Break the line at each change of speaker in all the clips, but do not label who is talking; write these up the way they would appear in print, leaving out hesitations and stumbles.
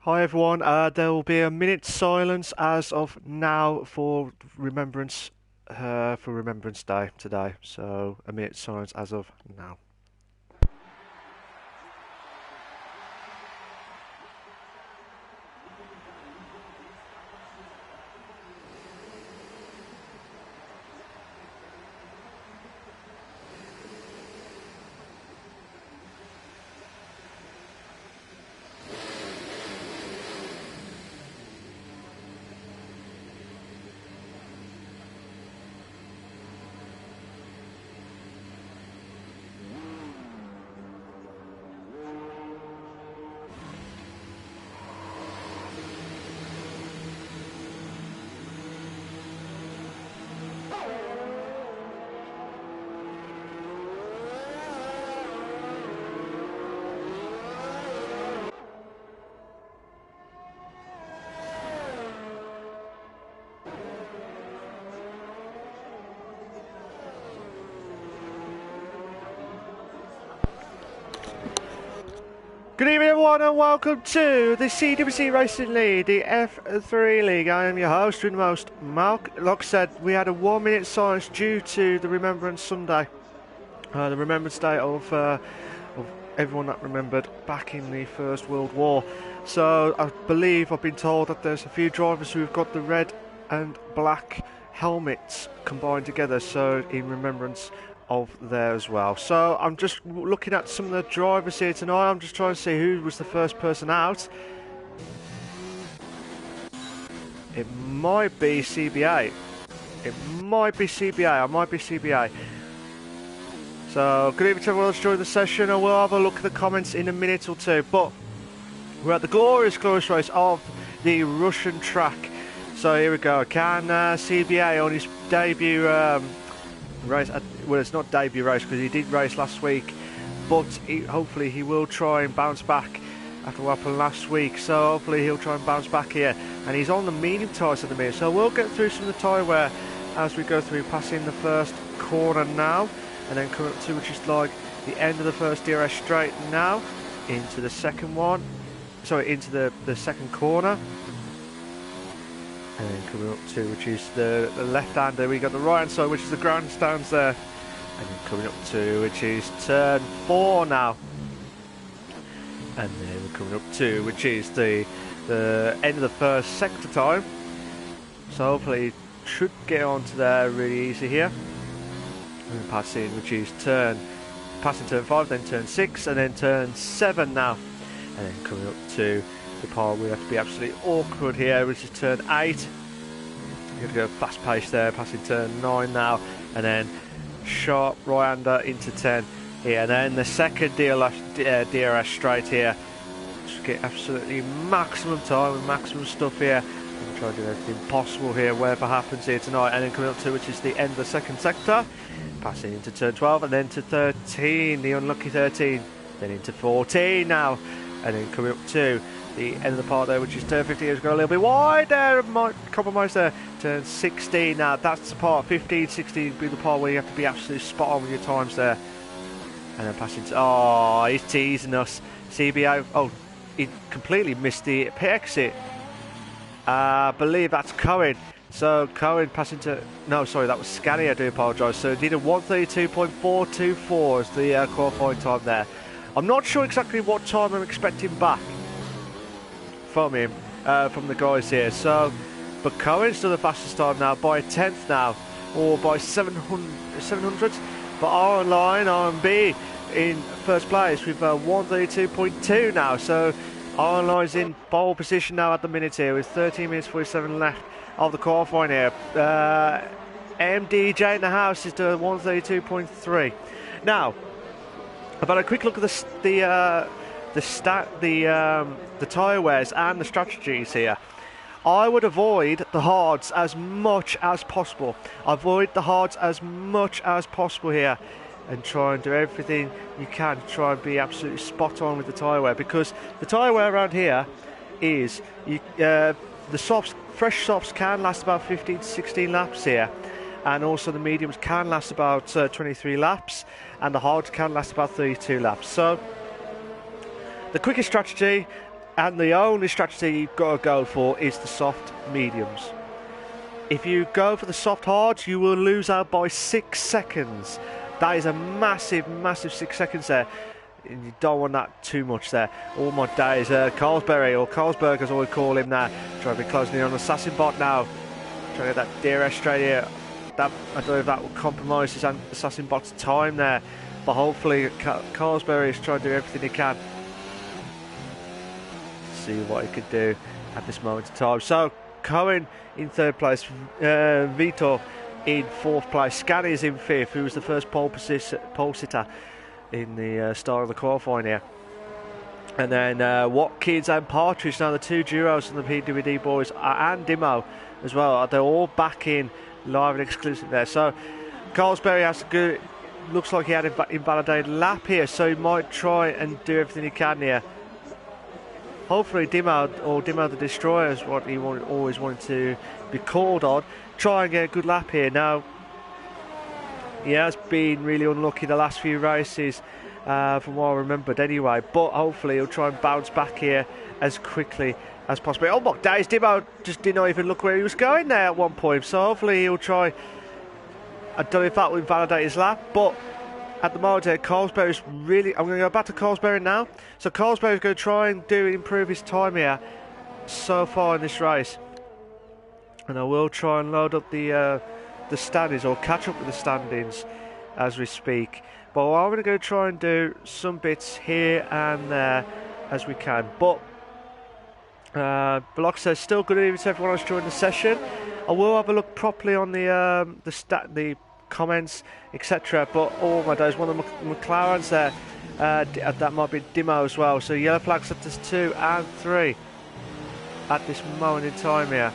Hi everyone. There will be a minute's silence as of now for Remembrance Day today. So a minute's silence as of now. Good evening everyone and welcome to the CWC Racing League, the F3 League. I am your host with the most, Malc. Like I said, we had a 1 minute silence due to the Remembrance Sunday, the Remembrance Day of everyone that remembered back in the First World War. So I believe I've been told that there's a few drivers who've got the red and black helmets combined together, so in remembrance of there as well. So I'm just looking at some of the drivers here tonight. I'm just trying to see who was the first person out. It might be CBA. It might be CBA. I might be CBA. So good evening to everyone else joining the session, and we'll have a look at the comments in a minute or two. But we're at the glorious race of the Russian track. So here we go. Can CBA on his debut race? Well, it's not debut race because he did race last week, but hopefully he will try and bounce back after what happened last week. So hopefully he'll try and bounce back here. And he's on the medium tyres at the minute. So we'll get through some of the tyre wear as we go through, passing the first corner now, and then coming up to which is like the end of the first DRS straight now, into the second one. Sorry, into the second corner. And then coming up to which is the left-hander, we got the right-hand side, which is the grandstands there. And then coming up to which is turn 4 now. And then we're coming up to which is the end of the first sector time. So hopefully should get onto there really easy here. And then passing which is passing turn 5, then turn 6, and then turn 7 now. And then coming up to the part we have to be absolutely awkward here, which is turn 8. You've got to go fast pace there, passing turn 9 now, and then sharp right-hander into 10 here, and then the second DRS straight here. Just get absolutely maximum time and maximum stuff here. I'm trying to do everything possible here, whatever happens here tonight. And then coming up to which is the end of the second sector, passing into turn 12, and then to 13, the unlucky 13, then into 14 now, and then coming up to the end of the part there, which is turn 15. It's got a little bit wide there, might compromise there. Turn 16 now, that's the part. 15, 16 be the part where you have to be absolutely spot on with your times there. And then passing to, oh, he's teasing us. CBA, oh, he completely missed the pit exit. I believe that's Cohen. So Cohen passing to, no, sorry, that was Scally, I do apologise. So he did a 132.424 as the qualifying time there. I'm not sure exactly what time I'm expecting back from him, from the guys here. So, but Cohen's still the fastest time now by a tenth now, or by 700. But our line, RMB, in first place with 132.2 now. So our line's in pole position now at the minute here with 13 minutes 47 left of the qualifying here. MDJ in the house is doing 132.3. Now, I've had a quick look at the tyre wears and the strategies here. I would avoid the hards as much as possible. Avoid the hards as much as possible here, and try and do everything you can to try and be absolutely spot on with the tyre wear, because the tyre wear around here is the softs, fresh softs can last about 15 to 16 laps here, and also the mediums can last about 23 laps, and the hards can last about 32 laps. So the quickest strategy And the only strategy you've got to go for is the soft mediums. If you go for the soft hards, you will lose out by 6 seconds. That is a massive, massive 6 seconds there. And you don't want that too much there. All my days, Carlsberry, or Carlsberg as I would call him now. Trying to be closing in on Assassin Bot now. Trying to get that DRS straight here. That, I don't know if that will compromise his Assassin Bot's time there. But hopefully Carlsberry is trying to do everything he can. See what he could do at this moment in time. So, Cohen in 3rd place. Vitor in 4th place. Scanny is in 5th, who was the first pole sitter in the start of the qualifying here. And then Watkins and Partridge, now the 2 duos from the PWD boys, and Dimo as well. They're all back in live and exclusive there. So Carlsberry has to go. Looks like he had an invalidated lap here, so he might try and do everything he can here. Hopefully Dimo, or Dimo the Destroyer is what he always wanted to be called on. Try and get a good lap here. Now, he has been really unlucky the last few races, from what I remembered anyway. But hopefully he'll try and bounce back here as quickly as possible. Oh my days, Dimo just did not even look where he was going there at one point. So hopefully he'll try. I don't know if that will invalidate his lap, but at the moment Carlsberry's really... I'm going to go back to Carlsberry now. So Carlsberry's going to try and improve his time here so far in this race. And I will try and load up the standings, or catch up with the standings as we speak. But I'm going to go try and do some bits here and there as we can. But like I said, still good evening to everyone who's joined the session. I will have a look properly on the comments, etc. But oh my days, one of the McLarens there, that might be Dimo as well. So yellow flags up to 2 and 3 at this moment in time here.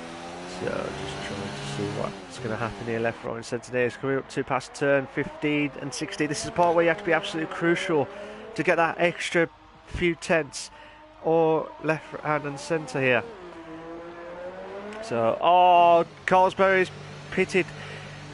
So just trying to see what's going to happen here, left, right and centre there. It's coming up to past turn 15 and 16. This is the part where you have to be absolutely crucial to get that extra few tenths, or left, hand and centre here. So, oh, Carlsberry's pitted.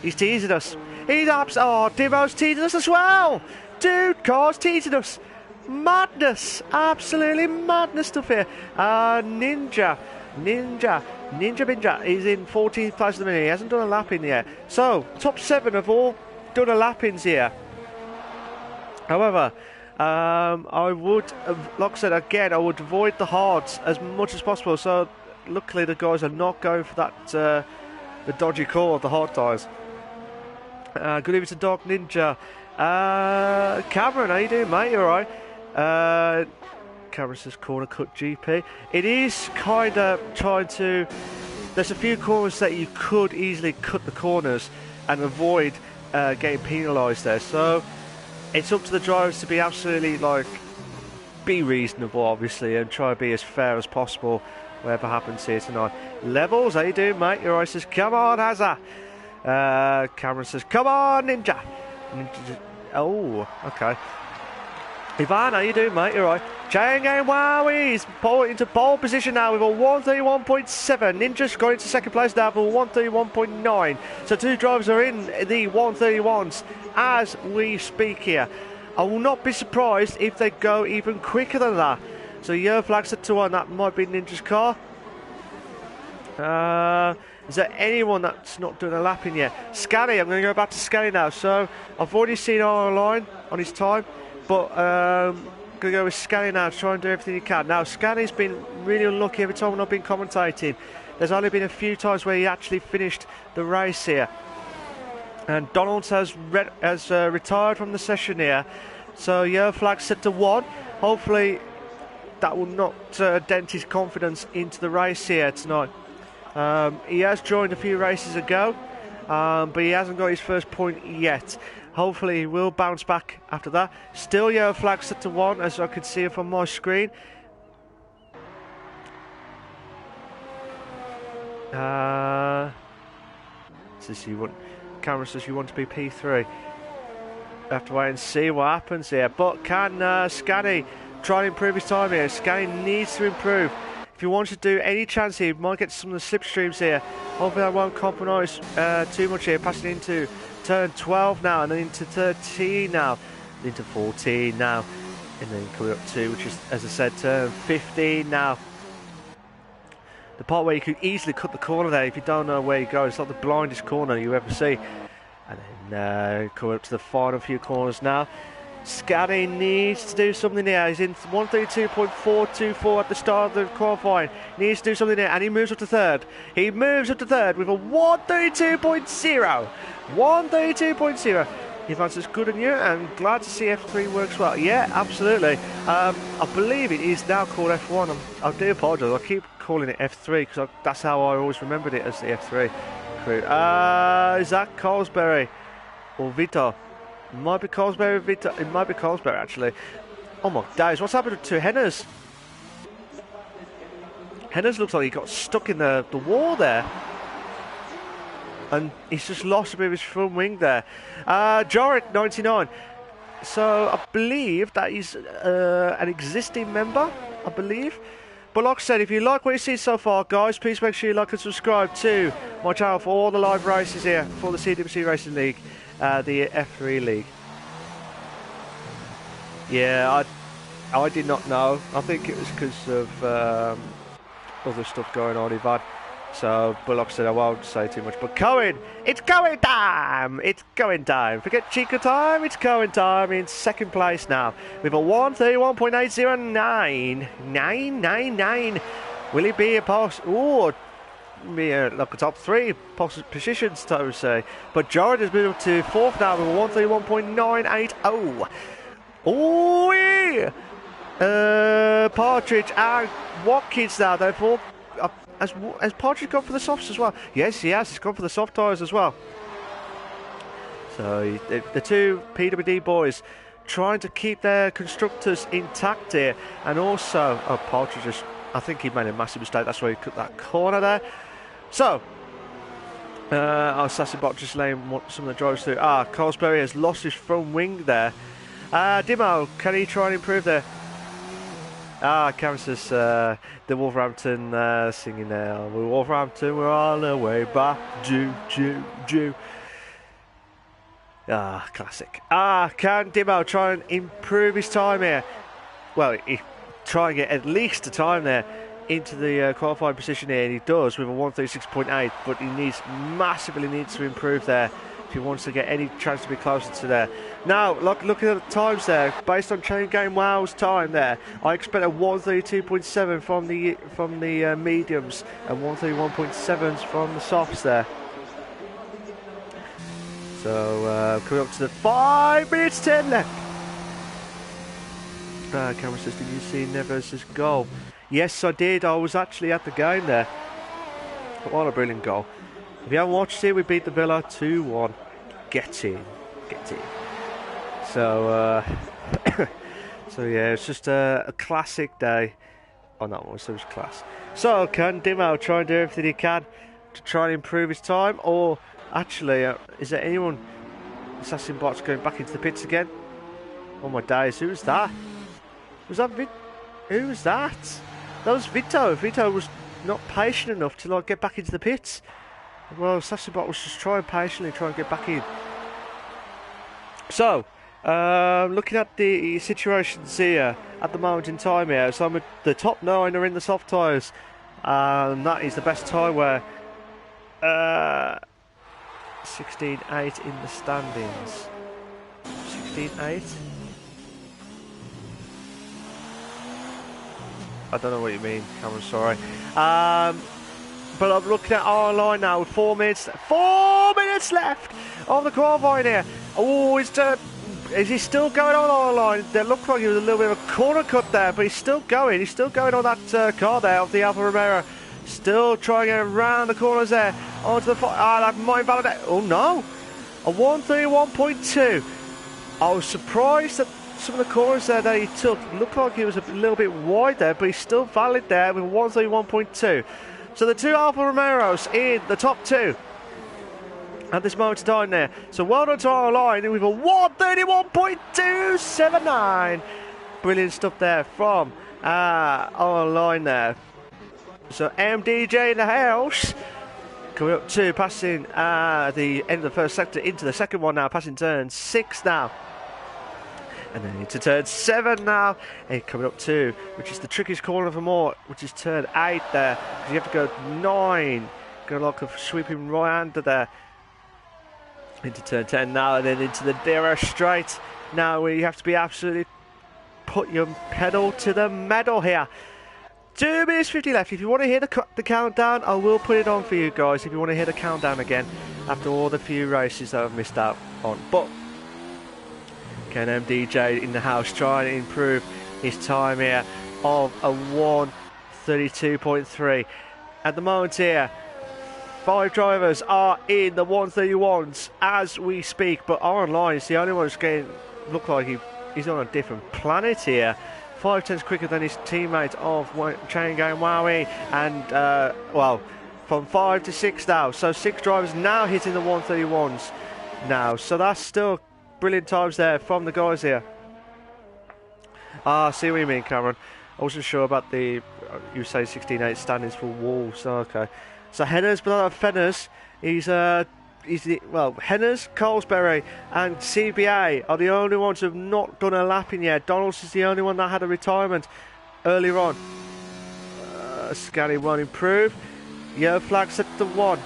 He's teasing us. He's Dimo's teasing us as well. Dude, Carl's teasing us. Madness. Absolutely madness stuff here. Ninja Binja is in 14th place at the minute. He hasn't done a lap in yet. So, top 7 have all done a lap ins here. However, I would, like I said again, I would avoid the hards as much as possible. So, luckily the guys are not going for that, the dodgy call of the hard tyres. Good evening to Dark Ninja. Cameron, how you doing, mate? You alright? Cameron says corner cut GP. It is kind of trying to... There's a few corners that you could easily cut the corners and avoid getting penalised there. So it's up to the drivers to be absolutely, be reasonable, obviously, and try to be as fair as possible, whatever happens here tonight. Levels, how you doing, mate? You're right, says, come on, Hazza. Cameron says, come on, Ninja. Oh, okay. Ivan, how you doing, mate? You're right. Chang and Wowie's into pole position now with a 131.7. Ninja's going into second place now for 131.9. So 2 drivers are in the 131s as we speak here. I will not be surprised if they go even quicker than that. So yellow flags at 2-1. That might be Ninja's car. Is there anyone that's not doing a lap in yet? Scanny, I'm going to go back to Scanny now. So I've already seen online on his time, but going to go with Scanny now to try and do everything he can. Now, Scanny's been really unlucky every time when I've been commentating. There's only been a few times where he actually finished the race here. And Donald has retired from the session here. So yellow flag set to 1. Hopefully that will not dent his confidence into the race here tonight. He has joined a few races ago, but he hasn't got his first point yet. Hopefully he will bounce back after that. Still yellow flag set to 1, as I can see it from my screen. Camera says you want to be P3. Have to wait and see what happens here. But can Scanny try and improve his time here? Scanny needs to improve. If he wants to do any chance here, he might get some of the slipstreams here. Hopefully that won't compromise too much here. Passing into turn 12 now, and then into 13 now, into 14 now. And then coming up to, which is, as I said, turn 15 now. The part where you could easily cut the corner there if you don't know where you go. It's like the blindest corner you ever see. And then coming up to the final few corners now. Scotty needs to do something here. He's in 132.424 at the start of the qualifying. He needs to do something here, and he moves up to third. He moves up to third with a 132.0. 132.0. If that's good on you, and glad to see F3 works well. Yeah, absolutely. I believe it is now called F1. I do apologise. I keep calling it F3 because that's how I always remembered it, as the F3 crew. Is that Colesberry or Vito? It might be Colesberry, Vito. It might be Colesberry actually. Oh my days! What's happened to Henners? Henners looks like he got stuck in the wall there. And he's just lost a bit of his front wing there. Jorick, 99. So I believe that he's an existing member, I believe. But like I said, if you like what you see so far, guys, please make sure you like and subscribe to my channel for all the live races here for the CWC Racing League, the F3 League. Yeah, I did not know. I think it was because of other stuff going on, Ivan. So, but like I said, I won't say too much. But Cohen, it's going time! It's going time. Forget Chica time, it's Cohen time in second place now. With a 131.809. 999. Will he be a post? Ooh, be like a top three positions, I would say. But Jared has moved up to fourth now with a 131.980. Oh, yeah! Partridge and Watkins now, therefore. Has Partridge gone for the softs as well? Yes, he has. He's gone for the soft tyres as well. So the two PWD boys trying to keep their constructors intact here. And also, Partridge just, I think he made a massive mistake. That's why he cut that corner there. So, Sassybot just laying some of the drivers through. Colesberry has lost his front wing there. Dimo, can he try and improve there? Cameron says the Wolverhampton singing now. We're Wolverhampton, we're on the way back. Jew. Classic. Can Dimo try and improve his time here? Well, he try and get at least a time there into the qualifying position here, and he does with a 136.8, but he massively needs to improve there if he wants to get any chance to be closer to there. Now, looking at the times there, based on Chain Game Wow's time there, I expect a 132.7 from the mediums and 131.7s from the softs there. So, coming up to the 5 minutes 10 left. Cameron says, did you see Neves' goal? Yes, I did. I was actually at the game there. What a brilliant goal. If you haven't watched it, we beat the Villa 2-1. Get in. So, so yeah, it's just a classic day on that one, so it was class. So, can Dimo try and do everything he can to try and improve his time? Or, actually, is there anyone... Assassin Bot's going back into the pits again? Oh my days, who was that? Was that Who was that? That was Vito. Vito was not patient enough to get back into the pits. Well, Sassybot was just trying patiently and get back in. So, looking at the situations here at the moment in time here, so the top 9 are in the soft tyres. And that is the best tyre where 16.8 in the standings. 16.8? I don't know what you mean, Cameron, sorry. But I'm looking at our line now with 4 minutes left of the qualifying here. Oh, is he still going on our line? It looked like he was a little bit of a corner cut there, but he's still going. He's still going on that car there of the Alfa Romeo. Still trying to get around the corners there. Onto the that might validate. Oh no, a 131.2. I was surprised that some of the corners there that he took looked like he was a little bit wide there, but he's still valid there with 131.2. So the two Alfa Romeos in the top 2 at this moment in time there. So well done to our line with a 131.279. Brilliant stuff there from our line there. So MDJ in the house. Coming up to passing the end of the first sector into the second one now, passing turn 6 now. And then into turn 7 now. And coming up to, which is the trickiest corner of them all, which is turn 8 there. Because you have to go 9. Going like a sweeping right-hander there. Into turn 10 now, and then into the narrow straight. Now where you have to be absolutely put your pedal to the metal here. 2 minutes 50 left. If you want to hear the countdown, I will put it on for you guys. If you want to hear the countdown again after all the few races that I've missed out on. But K&M DJ in the house trying to improve his time here of a 1:32.3. At the moment here, 5 drivers are in the 131s as we speak, but online is the only one who's getting look like he's on a different planet here. 5 tenths quicker than his teammate of Chain Gang Wowie, and well, from 5 to 6 now. So 6 drivers now hitting the 131s now. So that's still brilliant times there from the guys here. I see what you mean, Cameron. I wasn't sure about the you say 16.8 standings for Wolves. Okay. So Henners, but not Fenners, he's the, well, Henners, Colesbury and CBA are the only ones who have not done a lapping yet. Donalds is the only one that had a retirement earlier on. Scally won't improve. Yellow flag set to 1.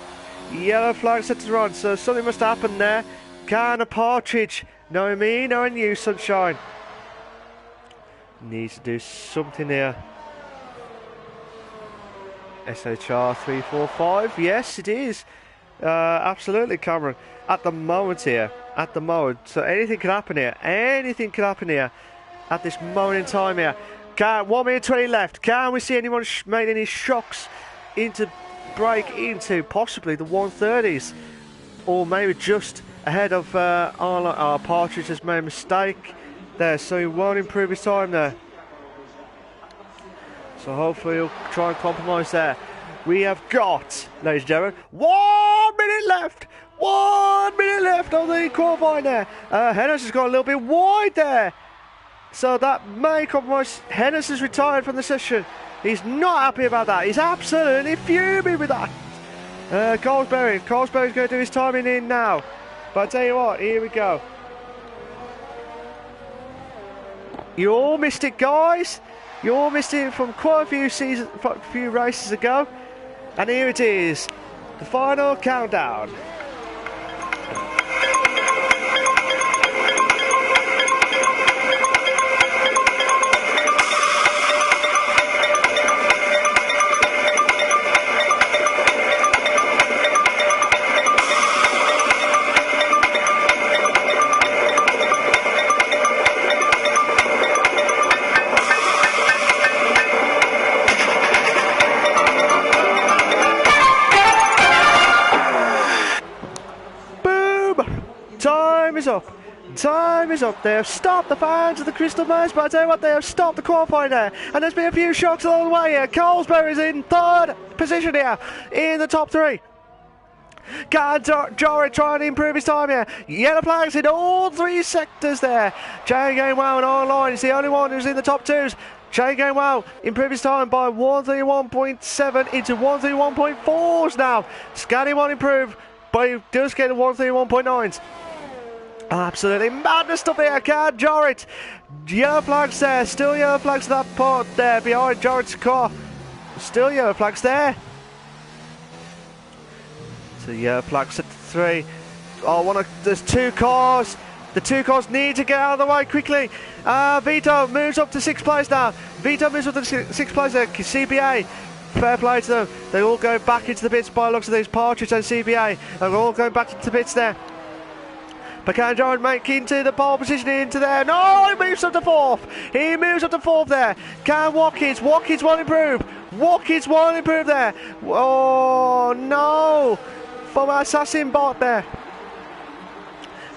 Yellow flag set to run, so something must happen there. Can a Partridge, knowing me, knowing you, Sunshine, needs to do something here. SHR 345, yes it is. Absolutely, Cameron. At the moment here, so anything can happen here. Anything can happen here at this moment in time here. 1 minute 20 left. Can we see anyone make any shocks into break into possibly the 130s, or maybe just ahead of our Partridge has made a mistake there, so he won't improve his time there. So hopefully he'll try and compromise there. We have got, ladies and gentlemen, 1 minute left. 1 minute left on the qualifying there. Hennis has got a little bit wide there, so that may compromise. Hennis has retired from the session. He's not happy about that. He's absolutely fuming with that. Colesbury's going to do his timing in now. But I tell you what, here we go. You all missed it, guys. You all missed it from quite a few races ago. And here it is, the final countdown. Time is up. They have stopped the fans of the Crystal Maze, but I tell you what, they have stopped the qualifying there. And there's been a few shocks along the way here. Colesbury's in 3rd position here in the top 3. Jorrit trying to improve his time here. Yellow flags in all 3 sectors there. Chain Gang Wow and online is the only one who's in the top 2s. Chain Gang Wow improve his time by 131.7 into 131.4s now. Scotty won't improve, but he does get 131.9s. Absolutely madness stuff here. Can't Jorrit. Yellow flags there. Still yellow flags to that part there behind Jorrit's car. Still yellow flags there. So yellow flags at 3. Oh, there's 2 cars. The 2 cars need to get out of the way quickly. Vito moves up to 6th place now. Vito moves up to 6th place there. CBA. Fair play to them. They all go back into the pits by the looks of these. Partridge and CBA. They're all going back into the pits there. But can Jorrit make into the pole position into there? No, he moves up to 4th. He moves up to 4th there. Can Watkins won't improve. Watkins won't improve there. Oh no, from Assassin Bot there.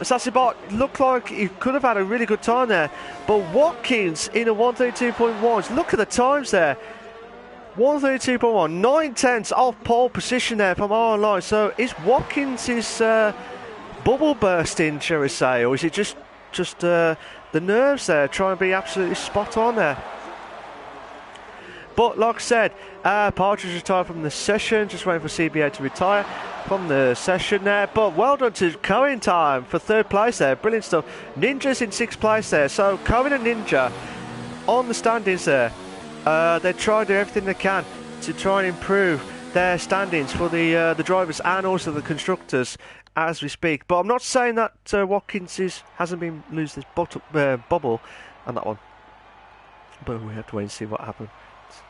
Assassin Bot looked like he could have had a really good time there. But Watkins in a 132.1. Look at the times there. 132.1, 9 tenths off pole position there from our line. So is Watkins' bubble bursting, shall we say, or is it just the nerves there trying to be absolutely spot on there? But like I said, Partridge retired from the session, just waiting for CBA to retire from the session there. But well done to Cohen time for 3rd place there, brilliant stuff. Ninja's in 6th place there, so Cohen and Ninja on the standings there. They try to do everything they can to try and improve their standings for the drivers and also the constructors as we speak. But I'm not saying that Watkins hasn't been losing his bubble on that one. But we have to wait and see what happens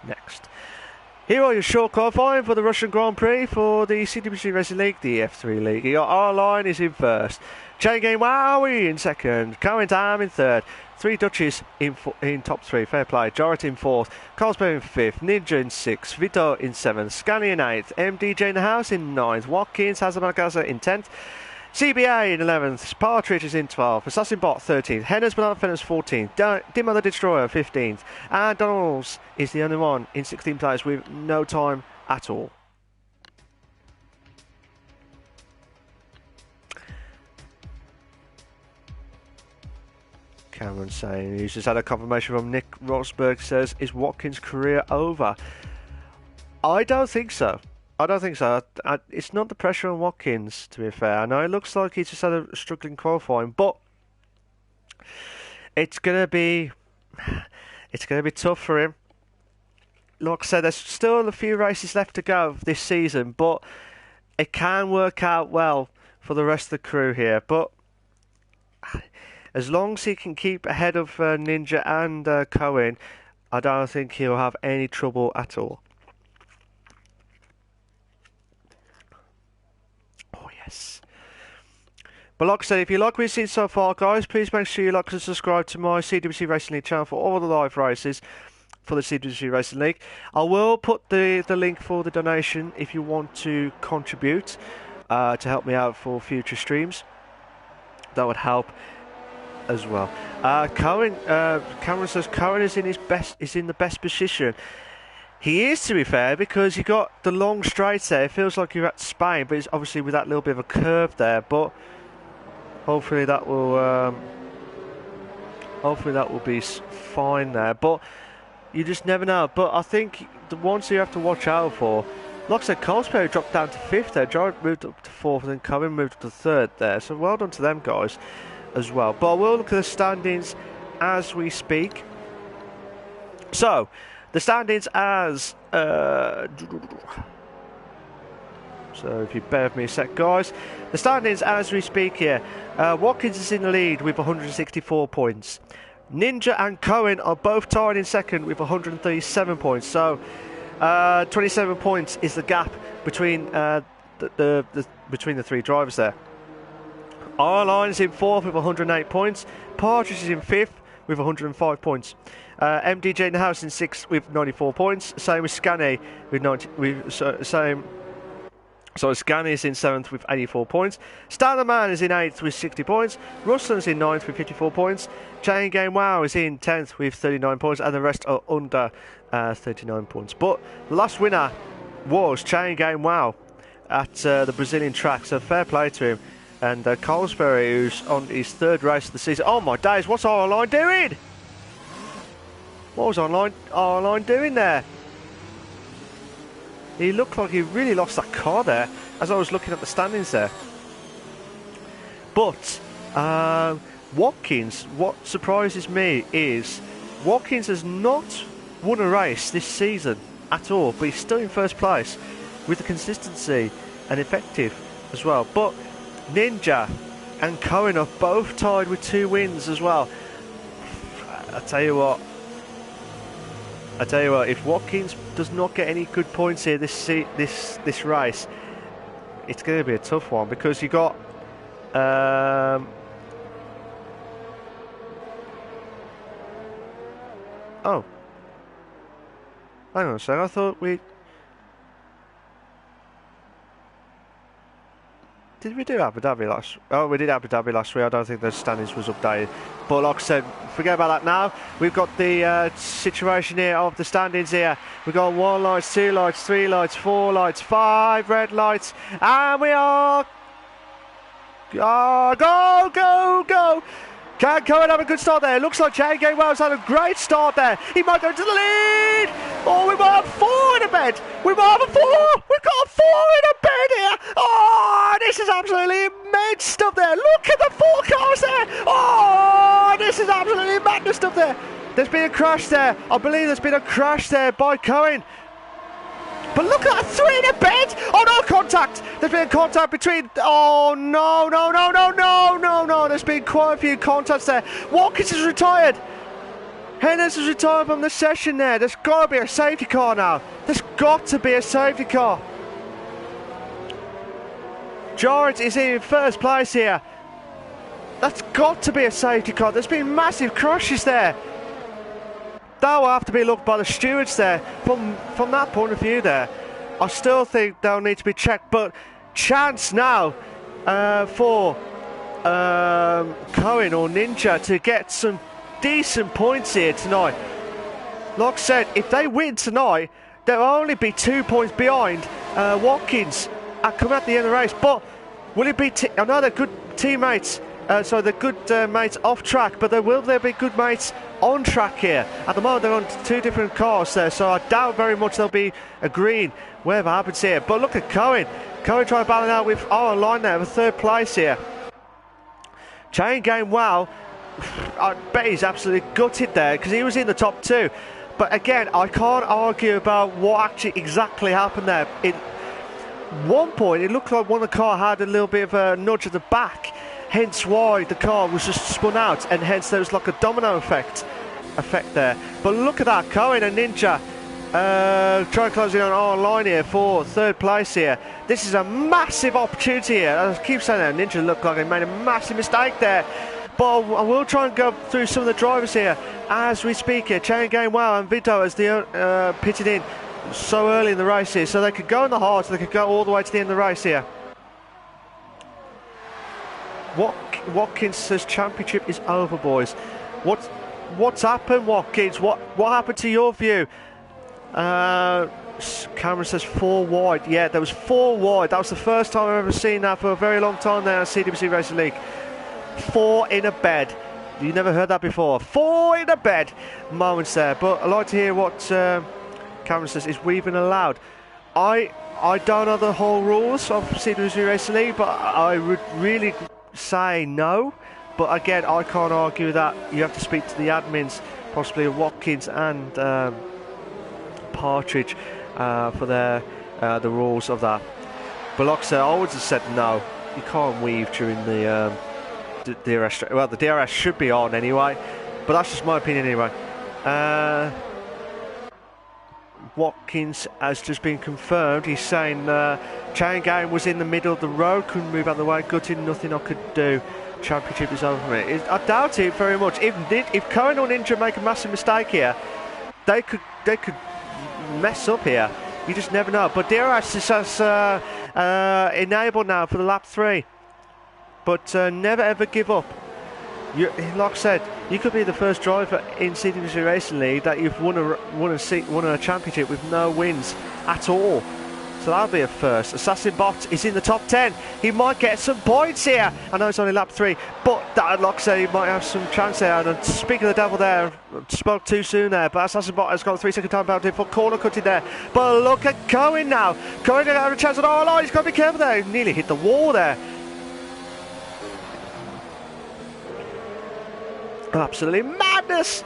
next. Here are your short qualifying for the Russian Grand Prix for the CWC Racing League, the F3 League. Our line is in 1st. Chain Game Wowie in 2nd. Cohen Tam in 3rd. 3 Dutchies in top 3. Fair play. Jarrett in 4th. Carlsberg in 5th. Ninja in 6th. Vito in 7th. Scanny in 8th. MDJ in the house in 9th. Watkins, Hazamagaza in 10th. CBA in 11th. Partridge is in 12th. Assassin Bot 13th. Henner's Banana Fenner's 14th. Dimmer the Destroyer 15th. And Donalds is the only one in 16th place with no time at all. Cameron saying he's just had a confirmation from Nick Rosberg, says, is Watkins' career over? I don't think so. It's not the pressure on Watkins, to be fair. I know it looks like he's just had a struggling qualifying, but it's gonna be tough for him. Like I said, there's still a few races left to go this season, but it can work out well for the rest of the crew here. But as long as he can keep ahead of Ninja and Cohen, I don't think he'll have any trouble at all. Oh, yes. But like I said, if you like what you've seen so far, guys, please make sure you like and subscribe to my CWC Racing League channel for all the live races for the CWC Racing League. I will put the link for the donation if you want to contribute to help me out for future streams. That would help as well. Cameron says Cohen is in the best position. He is, to be fair, because you got the long straights there. It feels like you're at Spain, but it's obviously with that little bit of a curve there. But hopefully that will be fine there. But you just never know. But I think the ones you have to watch out for, like I said, Carlsberg dropped down to 5th there. Jarrett moved up to 4th, and then Cohen moved up to 3rd there. So well done to them guys as well. But I will look at the standings as we speak. So the standings as so if you bear with me a sec, guys, the standings as we speak here. Watkins is in the lead with 164 points. Ninja and Cohen are both tied in 2nd with 137 points. So 27 points is the gap between between the 3 drivers there. Our line is in 4th with 108 points. Partridge is in 5th with 105 points. MDJ in the house in 6th with 94 points. Same with Scanny with 90. So Scanny is in 7th with 84 points. Standard Man is in 8th with 60 points. Russell is in 9th with 54 points. Chain Game Wow is in 10th with 39 points, and the rest are under 39 points. But the last winner was Chain Game Wow at the Brazilian track, so fair play to him. And Carlsberg, who's on his 3rd race of the season. Oh my days, what's our line doing? What was our line doing there? He looked like he really lost that car there as I was looking at the standings there. But Watkins, what surprises me is Watkins has not won a race this season at all, but he's still in 1st place with the consistency and effective as well. But Ninja and Cohen are both tied with 2 wins as well. I tell you what, if Watkins does not get any good points here this race, it's going to be a tough one, because you got oh, hang on a second, I thought did we do Abu Dhabi last? Oh, we did Abu Dhabi last week. I don't think the standings was updated. But like I said, forget about that now. We've got the situation here of the standings here. We've got 1 light, 2 lights, 3 lights, 4 lights, 5 red lights, and we are go! Can Cohen have a good start there? Looks like Jay Gatewell's had a great start there. He might go to the lead. Oh, we might bed. We might have a 4. We've got a 4 in a bed here. Oh, this is absolutely immense stuff there. Look at the 4 cars there. Oh, this is absolutely madness stuff there. There's been a crash there. I believe there's been a crash there by Cohen. But look at that 3 in a bed. Oh, no contact. There's been contact between... Oh, no. There's been quite a few contacts there. Watkins is retired. Hennes is retired from the session there. There's got to be a safety car now. There's got to be a safety car. George is in first place here. That's got to be a safety car. There's been massive crashes there. That will have to be looked by the stewards there. From that point of view there, I still think they'll need to be checked. But chance now for Cohen or Ninja to get some decent points here tonight. Like I said, if they win tonight, they'll only be 2 points behind Watkins coming at the end of the race. But will it be... I know they're good teammates. So they're good mates off track, but will there be good mates on track here? At the moment they're on 2 different cars there, so I doubt very much they'll be agreeing whatever happens here. But look at Cohen. Cohen trying to balance out with our line there for 3rd place here. Chain game well. I bet he's absolutely gutted there because he was in the top 2. But again, I can't argue about what actually exactly happened there. At one point it looked like one of the car had a little bit of a nudge at the back. Hence why the car was just spun out, and hence there was like a domino effect there. But look at that, Cohen and Ninja trying to close in on our line here for 3rd place here. This is a massive opportunity here. I keep saying that Ninja looked like he made a massive mistake there. But I will try and go through some of the drivers here as we speak here. Chain game well, and Vito has the pitted in so early in the race here, so they could go in the hard, so they could go all the way to the end of the race here. Watkins says championship is over, boys. What's happened, Watkins? What happened to your view? Cameron says 4 wide. Yeah, there was 4 wide. That was the first time I've ever seen that for a very long time there at CWC Racing League. 4 in a bed. You never heard that before. 4 in a bed moments there. But I'd like to hear what Cameron says. Is weaving allowed? I don't know the whole rules of CWC Racing League, but I would really say no. But again, I can't argue that. You have to speak to the admins, possibly of Watkins and Partridge, for their the rules of that. But like I said, I would have said no. You can't weave during the DRS. Well, the DRS should be on anyway, but that's just my opinion anyway. Watkins has just been confirmed. He's saying chain game was in the middle of the road, couldn't move out of the way, gutted, nothing I could do. Championship is over for me. I doubt it very much. If Cohen or Ninja make a massive mistake here, they could mess up here. You just never know. But DRS is enabled now for the lap 3. But never ever give up. Like I said, you could be the first driver in CWC Racing League that you've won a championship with no wins at all. So that'll be a first. Assassin Bot is in the top 10. He might get some points here. I know it's only lap 3, but that, like I said, he might have some chance there. And speaking of the devil there, spoke too soon there, but Assassin Bot has got a 3-second time penalty for corner cutting there. But look at Cohen now. Cohen going to have a chance at oh, he's got to be careful there. He nearly hit the wall there. Absolutely madness!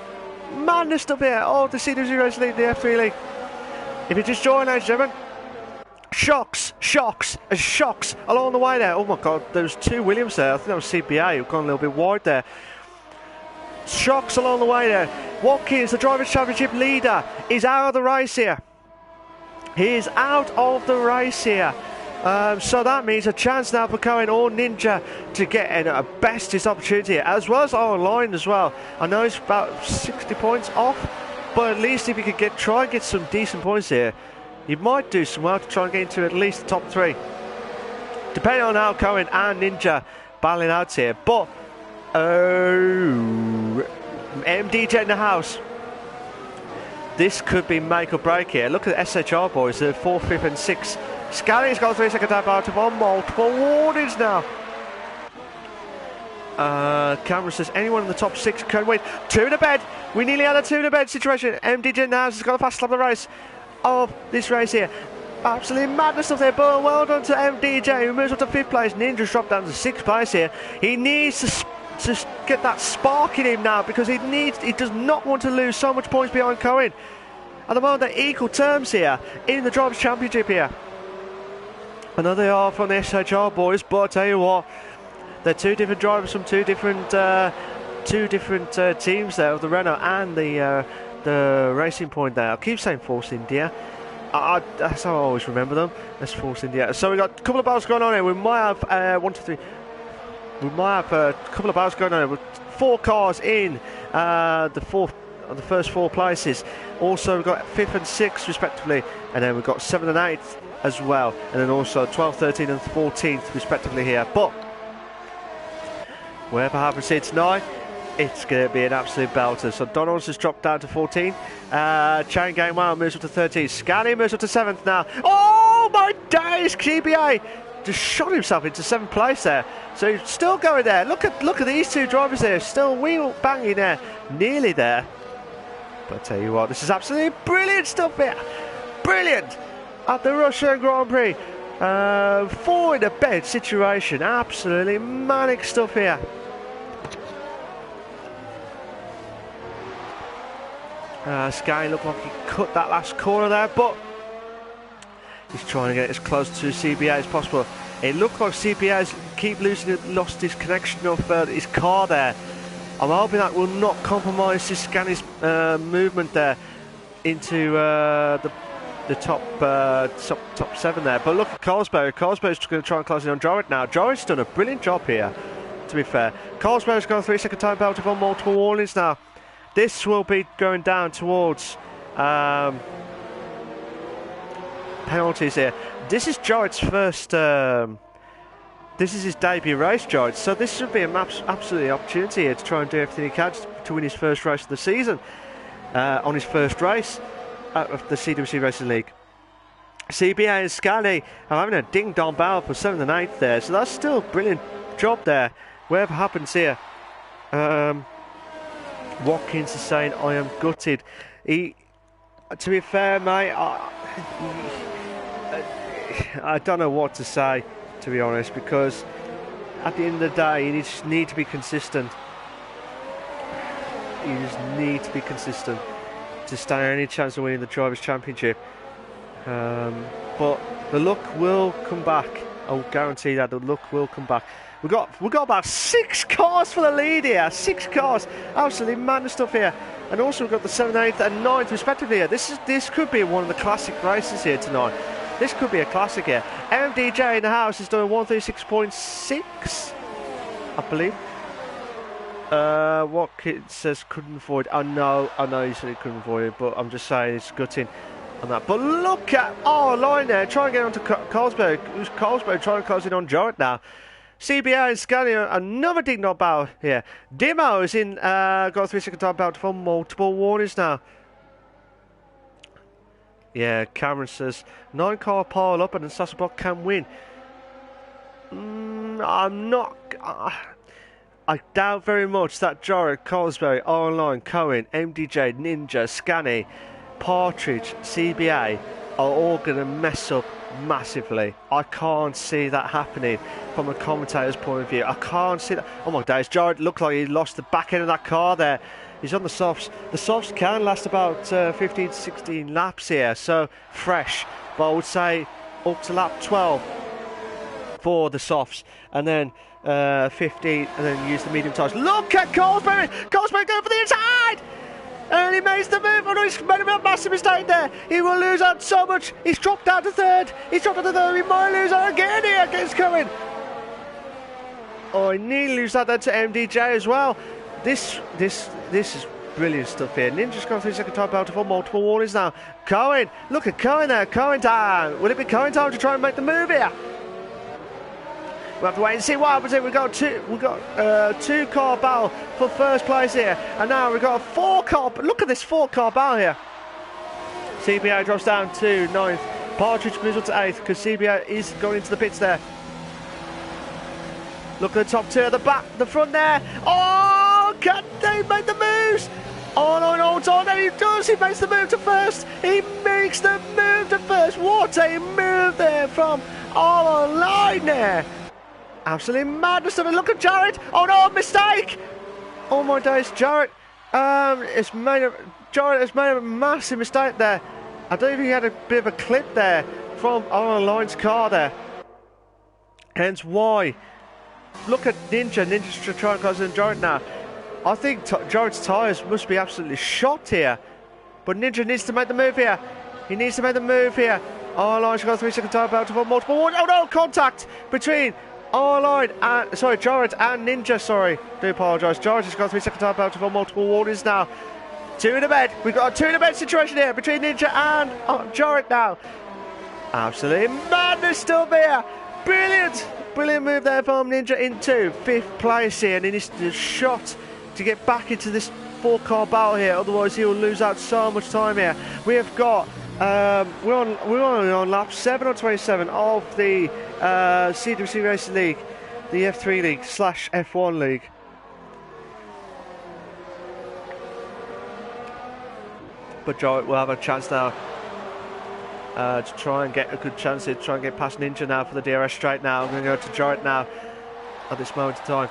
Madness up here. Oh, the CWC Racing League, the F3 League. If you just join, ladies and gentlemen, shocks along the way there. Oh my God, there's 2 Williams there. I think that was CBA who've gone a little bit wide there. Shocks along the way there. Watkins, the Drivers' Championship leader, is out of the race here. He is out of the race here. So that means a chance now for Cohen or Ninja to get a bestest opportunity, as well as online as well. I know it's about 60 points off, but at least if you could try and get some decent points here, you might do some well to try and get into at least the top 3. Depending on how Cohen and Ninja battling out here. But MDJ in the house. This could be make or break here. Look at the SHR boys, they're 4th, 5th and 6th. Scanning's got a 3-second time out of on multiple warnings now. Cameron says anyone in the top 6 can win. 2 in a bed. We nearly had a 2 in a bed situation. MDJ now has got a fast lap of the race. of this race here. Absolutely madness stuff there, but well done to MDJ, who moves up to 5th place. Ninja's dropped down to 6th place here. He needs to get that spark in him now, because he does not want to lose so much points behind Cohen. At the moment, they're equal terms here in the Drivers' Championship here. I know they are from the SHR boys, but I tell you what, they're two different drivers from two different teams there, the Renault and the Racing Point there. I keep saying Force India. That's how I always remember them. That's Force India. So we've got a couple of battles going on here. We might have 1, 2, 3. We might have a couple of battles going on here with 4 cars in the first 4 places. Also we've got 5th and 6th respectively, and then we've got 7th and 8th as well, and then also 12th, 13th and 14th respectively here. But whatever happens here tonight, it's going to be an absolute belter. So Donald's has dropped down to 14. Chain Game Wow moves up to 13. Scanny moves up to 7th now. Oh my days! CBA just shot himself into 7th place there. So he's still going there. Look at these two drivers there, still wheel banging there, nearly there. But I tell you what, this is absolutely brilliant stuff here. Brilliant at the Russian Grand Prix. 4 in a bed situation. Absolutely manic stuff here. Sky looked like he cut that last corner there, but he's trying to get as close to CBA as possible. It looked like CBA lost his connection of his car there. I'm hoping that will not compromise his Scanny's movement there into the top 7 there. But look at Carlsberg. Carlsberg's going to try and close in on Jorrit now. Jorrit's done a brilliant job here, to be fair. Carlsberg's got a 3-second time penalty on multiple warnings now. This will be going down towards penalties here. This is Jorrit's first. This is his debut race, Jorrit. So this should be an absolute opportunity here to try and do everything he can to win his first race of the season on his first race of the CWC Racing League. CBA and Scally are having a ding-dong battle for 7th and 8th there. So that's still a brilliant job there. Whatever happens here. Watkins is saying, I am gutted. To be fair, mate, I don't know what to say, to be honest, because at the end of the day, you just need to be consistent. You just need to be consistent to stand any chance of winning the Drivers' Championship. But the luck will come back. I'll guarantee that the luck will come back. We've got about 6 cars for the lead here. 6 cars. Absolutely mad stuff here. And also we've got the 7th, 8th and 9th respectively here. This could be one of the classic races here tonight. This could be a classic here. MDJ in the house is doing 136.6, I believe. What kid says couldn't avoid. I know you said he couldn't avoid it, but I'm just saying it's gutting on that. But look at our line there, trying to get onto Carlsberg. Who's Carlsberg trying to close in on Jorrit now? CBA and Scania, another dig not bow here. Dimo is in, got a 3-second time bout for multiple warnings now. Yeah, Cameron says 9 car pile up and then Sassenbach can win. I'm not. I doubt very much that Jorrit, Carlsberg, Online, Cohen, MDJ, Ninja, Scanny, Partridge, CBA are all going to mess up massively. I can't see that happening from a commentator's point of view. I can't see that. Oh my days, Jorrit looked like he lost the back end of that car there. He's on the softs. The softs can last about 15 to 16 laps here, so fresh. But I would say up to lap 12 for the softs, and then 15, and then use the medium tires. Look at Carlsberg! Carlsberg going for the inside! And he makes the move. Oh no, he's made a massive mistake there. He will lose out so much. He's dropped down to 3rd. He's dropped down to 3rd. He might lose out again here against Cohen. Oh, he nearly lose that then to MDJ as well. This is brilliant stuff here. Ninja's got 3-second time penalty for multiple warnings now. Cohen, look at Cohen there. Cohen time. Will it be Cohen time to try and make the move here? We'll have to wait and see what happens here. We've got 2 car battle for first place here, and now we've got a 4 car. Look at this 4 car battle here. CBA drops down to 9th. Partridge moves up to 8th because CBA is going into the pits there. Look at the top 2 at the back, the front there. Oh, can they make the moves? Oh no, no, no, no, he does! He makes the move to first! He makes the move to first! What a move there from all online there! Absolutely madness of it. Look at Jarrett! Oh no, mistake! Oh my days, Jarrett! Jarrett has made a massive mistake there. I don't think he had a bit of a clip there from Online's car there. Hence why. Look at Ninja. Ninja's trying to close in Jarrett now. I think Jarrett's tyres must be absolutely shot here. But Ninja needs to make the move here. He needs to make the move here. Online's got a 3-second tyre belt for multiple. Oh no, contact between Online and Jarrett and Ninja. Sorry, do apologise. Jarrett has got a 3-second tyre belt for multiple warnings now. 2 in a bed. We've got a 2 in a bed situation here between Ninja and Jarrett now. Absolutely madness still there. Brilliant. Brilliant move there from Ninja into 5th place here. And he needs to shot to get back into this 4-car battle here. Otherwise he'll lose out so much time here. We have got we're on lap 7 or 27 of the CWC Racing League, the F3 League / F1 League. But Jarrett will have a chance now to try and get a good chance here, to try and get past Ninja now for the DRS straight now. I'm going to go to Jarrett now at this moment in time.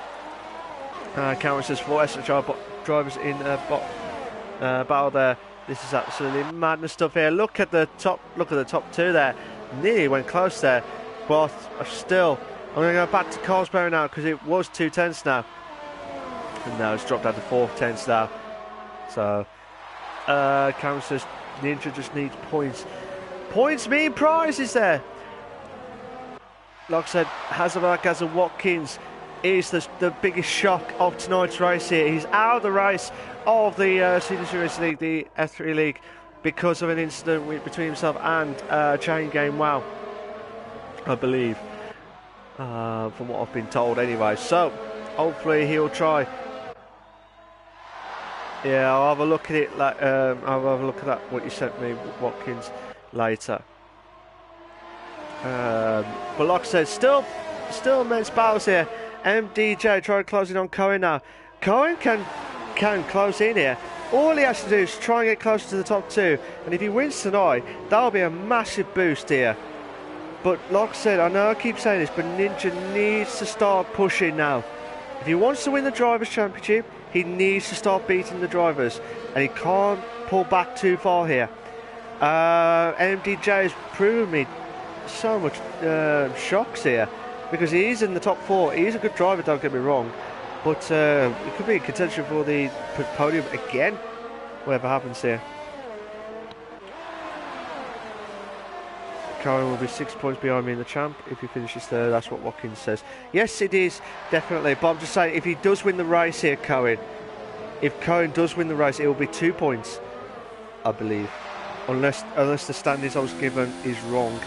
Cameron says 4 SHR drivers in battle there. This is absolutely madness stuff here. Look at the top 2 there. Nearly went close there, but still, I'm going to go back to Carlsberry now because it was 2 tenths now, and now it's dropped down to 4 tenths now. So Cameron says Ninja just needs points. Points mean prizes there. Like I said, Hazard and Watkins is the biggest shock of tonight's race here. He's out of the race of the CWC Racing League, the F3 League, because of an incident between himself and Chain Game Wow, I believe, from what I've been told anyway. So hopefully he'll try. Yeah, I'll have a look at it. I'll have a look at that, what you sent me, Watkins, later. But like I said, still immense battles here. MDJ trying to close in on Cohen now. Cohen can close in here. All he has to do is try and get closer to the top 2, and if he wins tonight, that'll be a massive boost here. But like I said, I know I keep saying this, but Ninja needs to start pushing now. If he wants to win the Drivers' Championship, he needs to start beating the drivers, and he can't pull back too far here. MDJ has proven me so much shocks here, because he is in the top 4. He is a good driver, don't get me wrong, but it could be in contention for the podium again, whatever happens here. Cohen will be 6 points behind me in the champ if he finishes 3rd. That's what Watkins says. Yes, it is, definitely. But I'm just saying, if he does win the race here, if Cohen does win the race, it will be 2 points, I believe. Unless the standings I was given is wrong.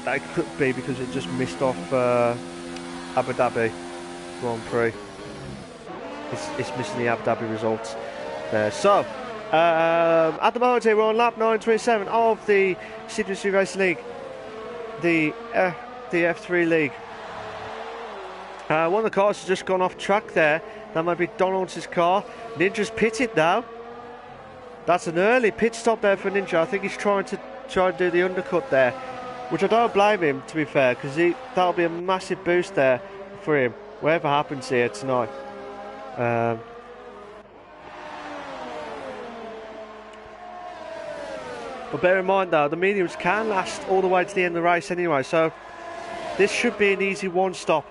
That could be because it just missed off Abu Dhabi Grand Prix. It's missing the Abu Dhabi results there. So, at the moment here, we're on lap 9:27 of the CWC Racing League, the F3 League. One of the cars has just gone off track there. That might be Donald's car. Ninja's pitted now. That's an early pit stop there for Ninja. I think he's trying to do the undercut there, which I don't blame him, to be fair, because that'll be a massive boost there for him, whatever happens here tonight. But bear in mind though, the mediums can last all the way to the end of the race anyway, so this should be an easy one-stop.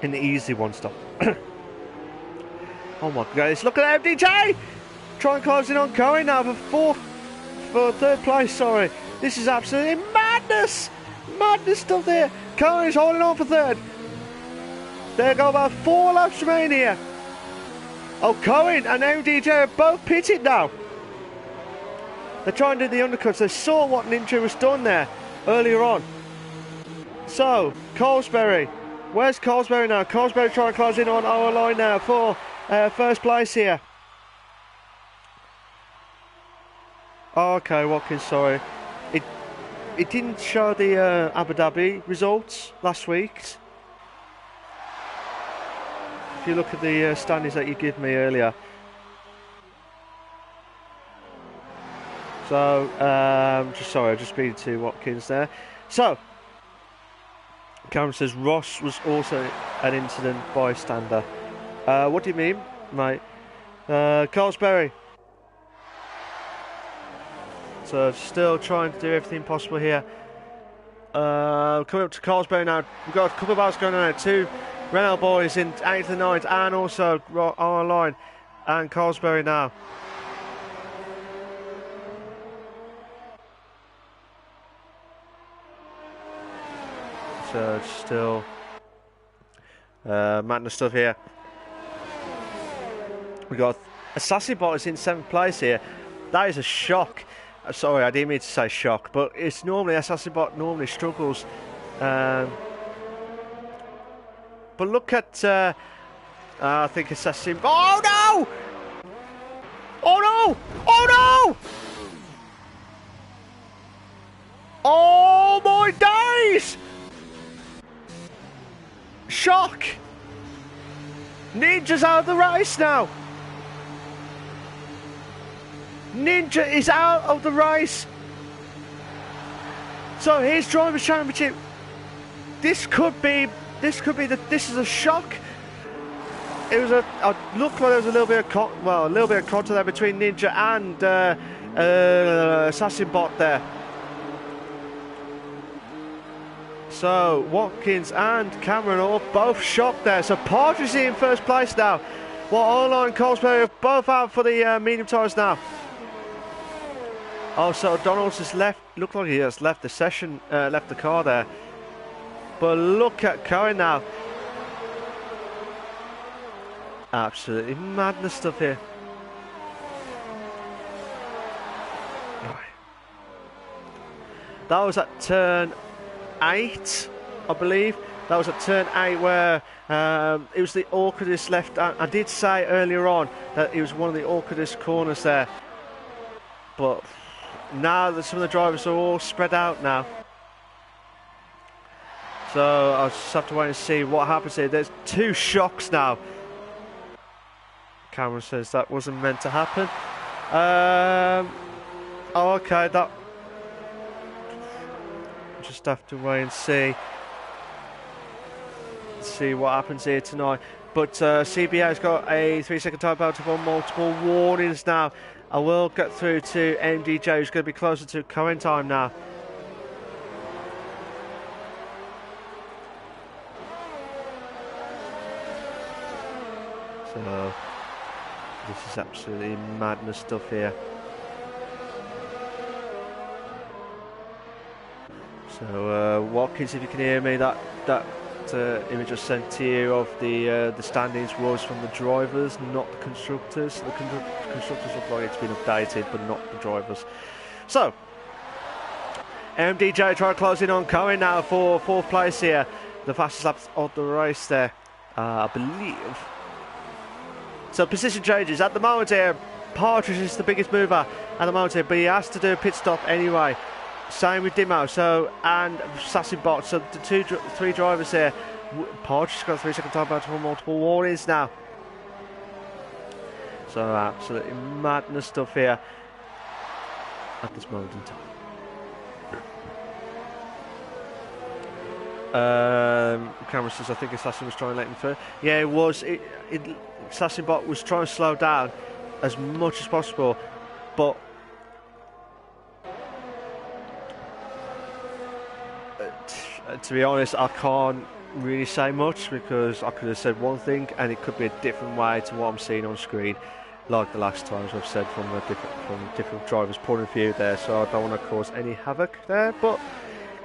An easy one-stop. Oh my goodness, look at MDJ! Try and close in on Cohen now for 3rd place, sorry. This is absolutely madness! Madness stuff there. Cohen is holding on for 3rd. There go about 4 laps remaining here. Oh, Cohen and MDJ are both pitted now. They're trying to do the undercuts. They saw what Ninja was done there earlier on. So, Colesbury. Where's Colesbury now? Colesbury trying to close in on our line now for 1st place here. Oh, okay, Watkins, sorry. It didn't show the Abu Dhabi results last week. If you look at the standings that you gave me earlier, So, I just read to Watkins there. So, Cameron says Ross was also an incident bystander. What do you mean, mate? Carlsberry. So, still trying to do everything possible here. Coming up to Carlsberry now. We've got a couple of bars going on now. 2 Renault boys in 8th and 9th, and also online. And Carlsberry now. So still madness stuff here. We got Assassin Bot is in 7th place here. That is a shock. Sorry, I didn't mean to say shock, but it's normally Assassin Bot normally struggles. But look at I think Assassin. Oh no! Oh no! Oh no! Oh my days! Shock! Ninja's out of the race now. Ninja is out of the race. So here's Drivers' Championship. This is a shock. It was looked like there was a little bit of contact there between Ninja and Assassin Bot there. So Watkins and Cameron are both shocked there. So Partridge is in 1st place now. Well, Online and Carlsberry are both out for the medium tyres now. Oh, so Donald's has left. Looked like he has left the session, left the car there. But look at Cohen now. Absolutely madness stuff here. Right. That was at turn 8, I believe. That was at turn 8 where it was the awkwardest left. I did say earlier on that it was one of the awkwardest corners there. But now that some of the drivers are all spread out now. So I'll just have to wait and see what happens here. There's 2 shocks now. Cameron says that wasn't meant to happen. Oh, okay, that. Just have to wait and see what happens here tonight. But CBA's got a 3-second time penalty for multiple warnings now. I will get through to MDJ, who's going to be closer to current time now. So this is absolutely madness stuff here. So Watkins, if you can hear me, that image I sent to you of the standings was from the drivers, not the constructors. The constructors look like it's been updated, but not the drivers. So MDJ trying to close in on Cohen now for 4th place here, the fastest lap of the race there, I believe. So position changes at the moment here. Partridge is the biggest mover at the moment here, but he has to do a pit stop anyway. Same with Dimo, and Assassin Bot. So the 3 drivers here. Partridge has got a 3-second time penalty for multiple warnings now. So absolutely madness stuff here at this moment in time. Cameron says I think Assassin was trying to let him through. Yeah, it was. Assassin Bot was trying to slow down as much as possible, but to be honest, I can't really say much because I could have said one thing and it could be a different way to what I'm seeing on screen, like the last times I've said from different drivers' point of view there. So I don't want to cause any havoc there. But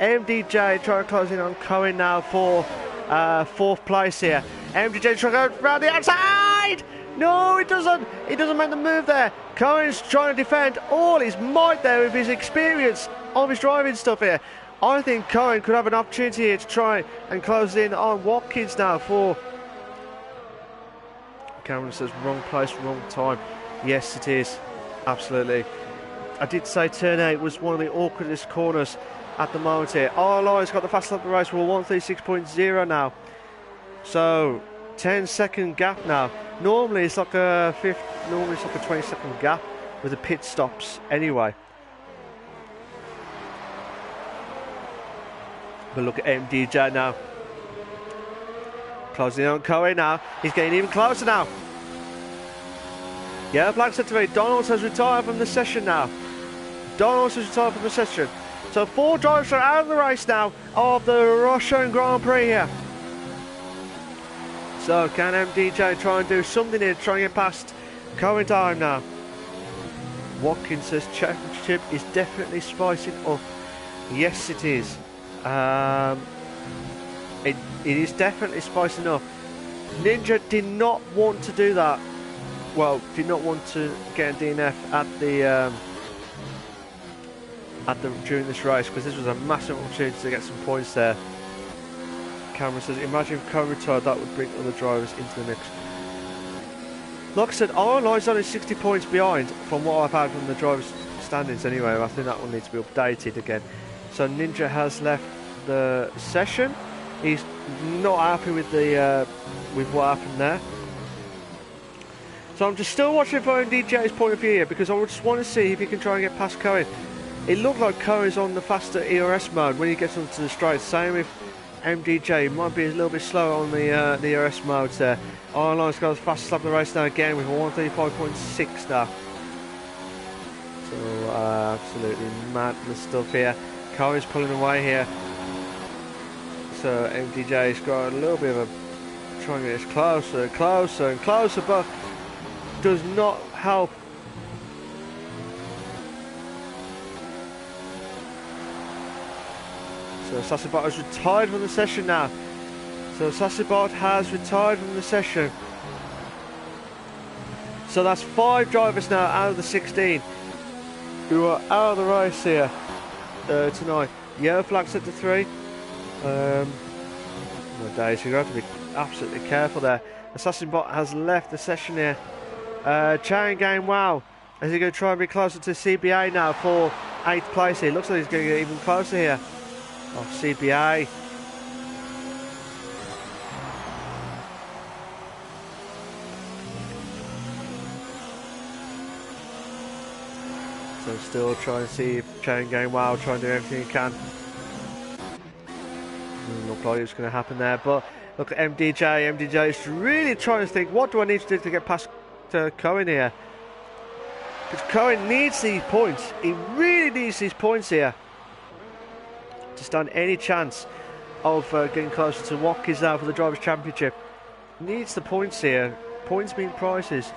MDJ trying to close in on Cohen now for 4th place here. MDJ trying to go around the outside. No, it doesn't. He doesn't make the move there. Cohen's trying to defend all his might there with his experience of his driving stuff here. I think Cohen could have an opportunity here to try and close in on Watkins now for. Cameron says wrong place, wrong time. Yes, it is. Absolutely. I did say turn 8 was one of the awkwardest corners at the moment here. RLI's got the fastest lap of the race. We're 136.0 now. So 10-second gap now. Normally it's like a 20-second gap with the pit stops anyway. But look at MDJ now. Closing in on Cohen now. He's getting even closer now. Yeah, Black said to me, Donalds has retired from the session now. Donalds has retired from the session. So 4 drivers are out of the race now of the Russian Grand Prix here. So can MDJ try and do something here, try and get past Cohen time now? Watkins' championship is definitely spicing up. Yes, it is. It is definitely spicing up. Ninja did not want to do that. Well, did not want to get a DNF during this race, because this was a massive opportunity to get some points there. Cameron says, imagine if Cohen retired, that would bring other drivers into the mix. Like I said, RLI's only 60 points behind from what I've had from the drivers' standings anyway. I think that one needs to be updated again. So Ninja has left the session. He's not happy with with what happened there. So I'm just still watching from DJ's point of view here, because I just want to see if he can try and get past Cohen. It looked like Cohen's on the faster ERS mode when he gets onto the straight. Same with MDJ, he might be a little bit slower on the ERS modes there. RLI's got the fastest lap of the race now again with 135.6 now. So absolutely madness stuff here. Cohen's pulling away here. So MDJ's got a little bit of a trying to get this closer, closer and closer, but does not help. So Sassibot has retired from the session now. So Sassibot has retired from the session. So that's 5 drivers now out of the 16 who are out of the race here tonight. Yellow flag set to 3. No days, you're going to have to be absolutely careful there. Assassinbot has left the session here. Chain game, wow. Is he going to try and be closer to CBA now for 8th place here? Looks like he's going to get even closer here. Oh, CBA. So still trying to see if Chain game, wow, trying to do everything he can. Doesn't look like it's going to happen there, but look at MDJ. MDJ is really trying to think, what do I need to do to get past Cohen here? Because Cohen needs these points. He really needs these points here to stand any chance of getting closer to Watkins now for the Drivers' Championship. Needs the points here. Points mean prizes.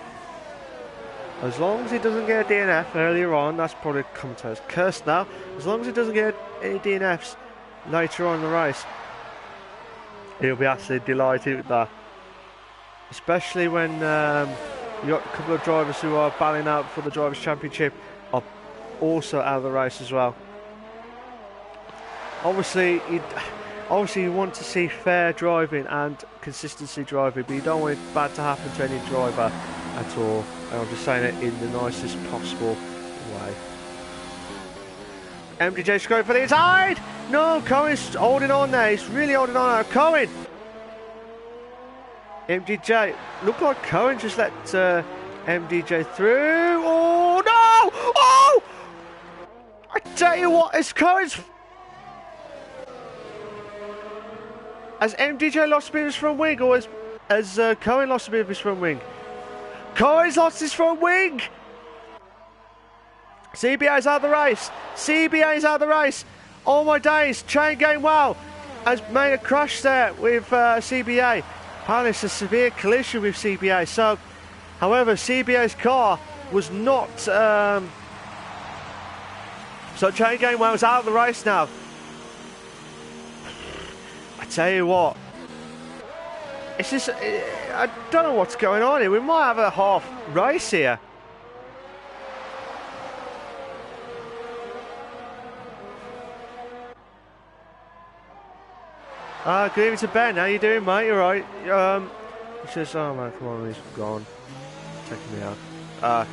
As long as he doesn't get a DNF earlier on, that's probably commentator's curse now. As long as he doesn't get any DNFs later on in the race, he'll be absolutely delighted with that. Especially when you've got a couple of drivers who are battling out for the Drivers' Championship are also out of the race as well. Obviously you want to see fair driving and consistency driving, but you don't want it bad to happen to any driver at all. And I'm just saying it in the nicest possible way. MDJ's going for the inside! No, Cohen's holding on there. He's really holding on now. Cohen! MDJ, look like Cohen just let MDJ through. Oh no! Oh! I tell you what, it's Cohen's. Has MDJ lost a bit of his front wing, or has Cohen lost a bit of his front wing? Cohen's lost his front wing! CBA's out of the race. CBA's out of the race. Oh my days, Chain game, wow, has made a crash there with CBA. Apparently it's a severe collision with CBA. So, however, CBA's car was not. So Chain game, wow, is out of the race now. I tell you what, it's just, I don't know what's going on here. We might have a half race here. Good evening to Ben. How you doing, mate? You alright? He says, oh man, come on, he's gone. Taking me out.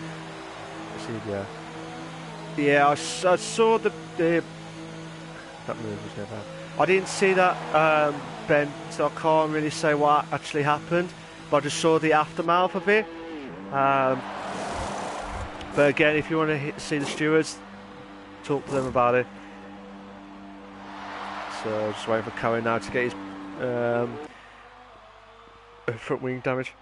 Yeah, I saw the that move was never. I didn't see that, Ben, so I can't really say what actually happened, but I just saw the aftermath of it. But again, if you want to see the stewards, talk to them about it. So just waiting for Cohen now to get his front wing damage.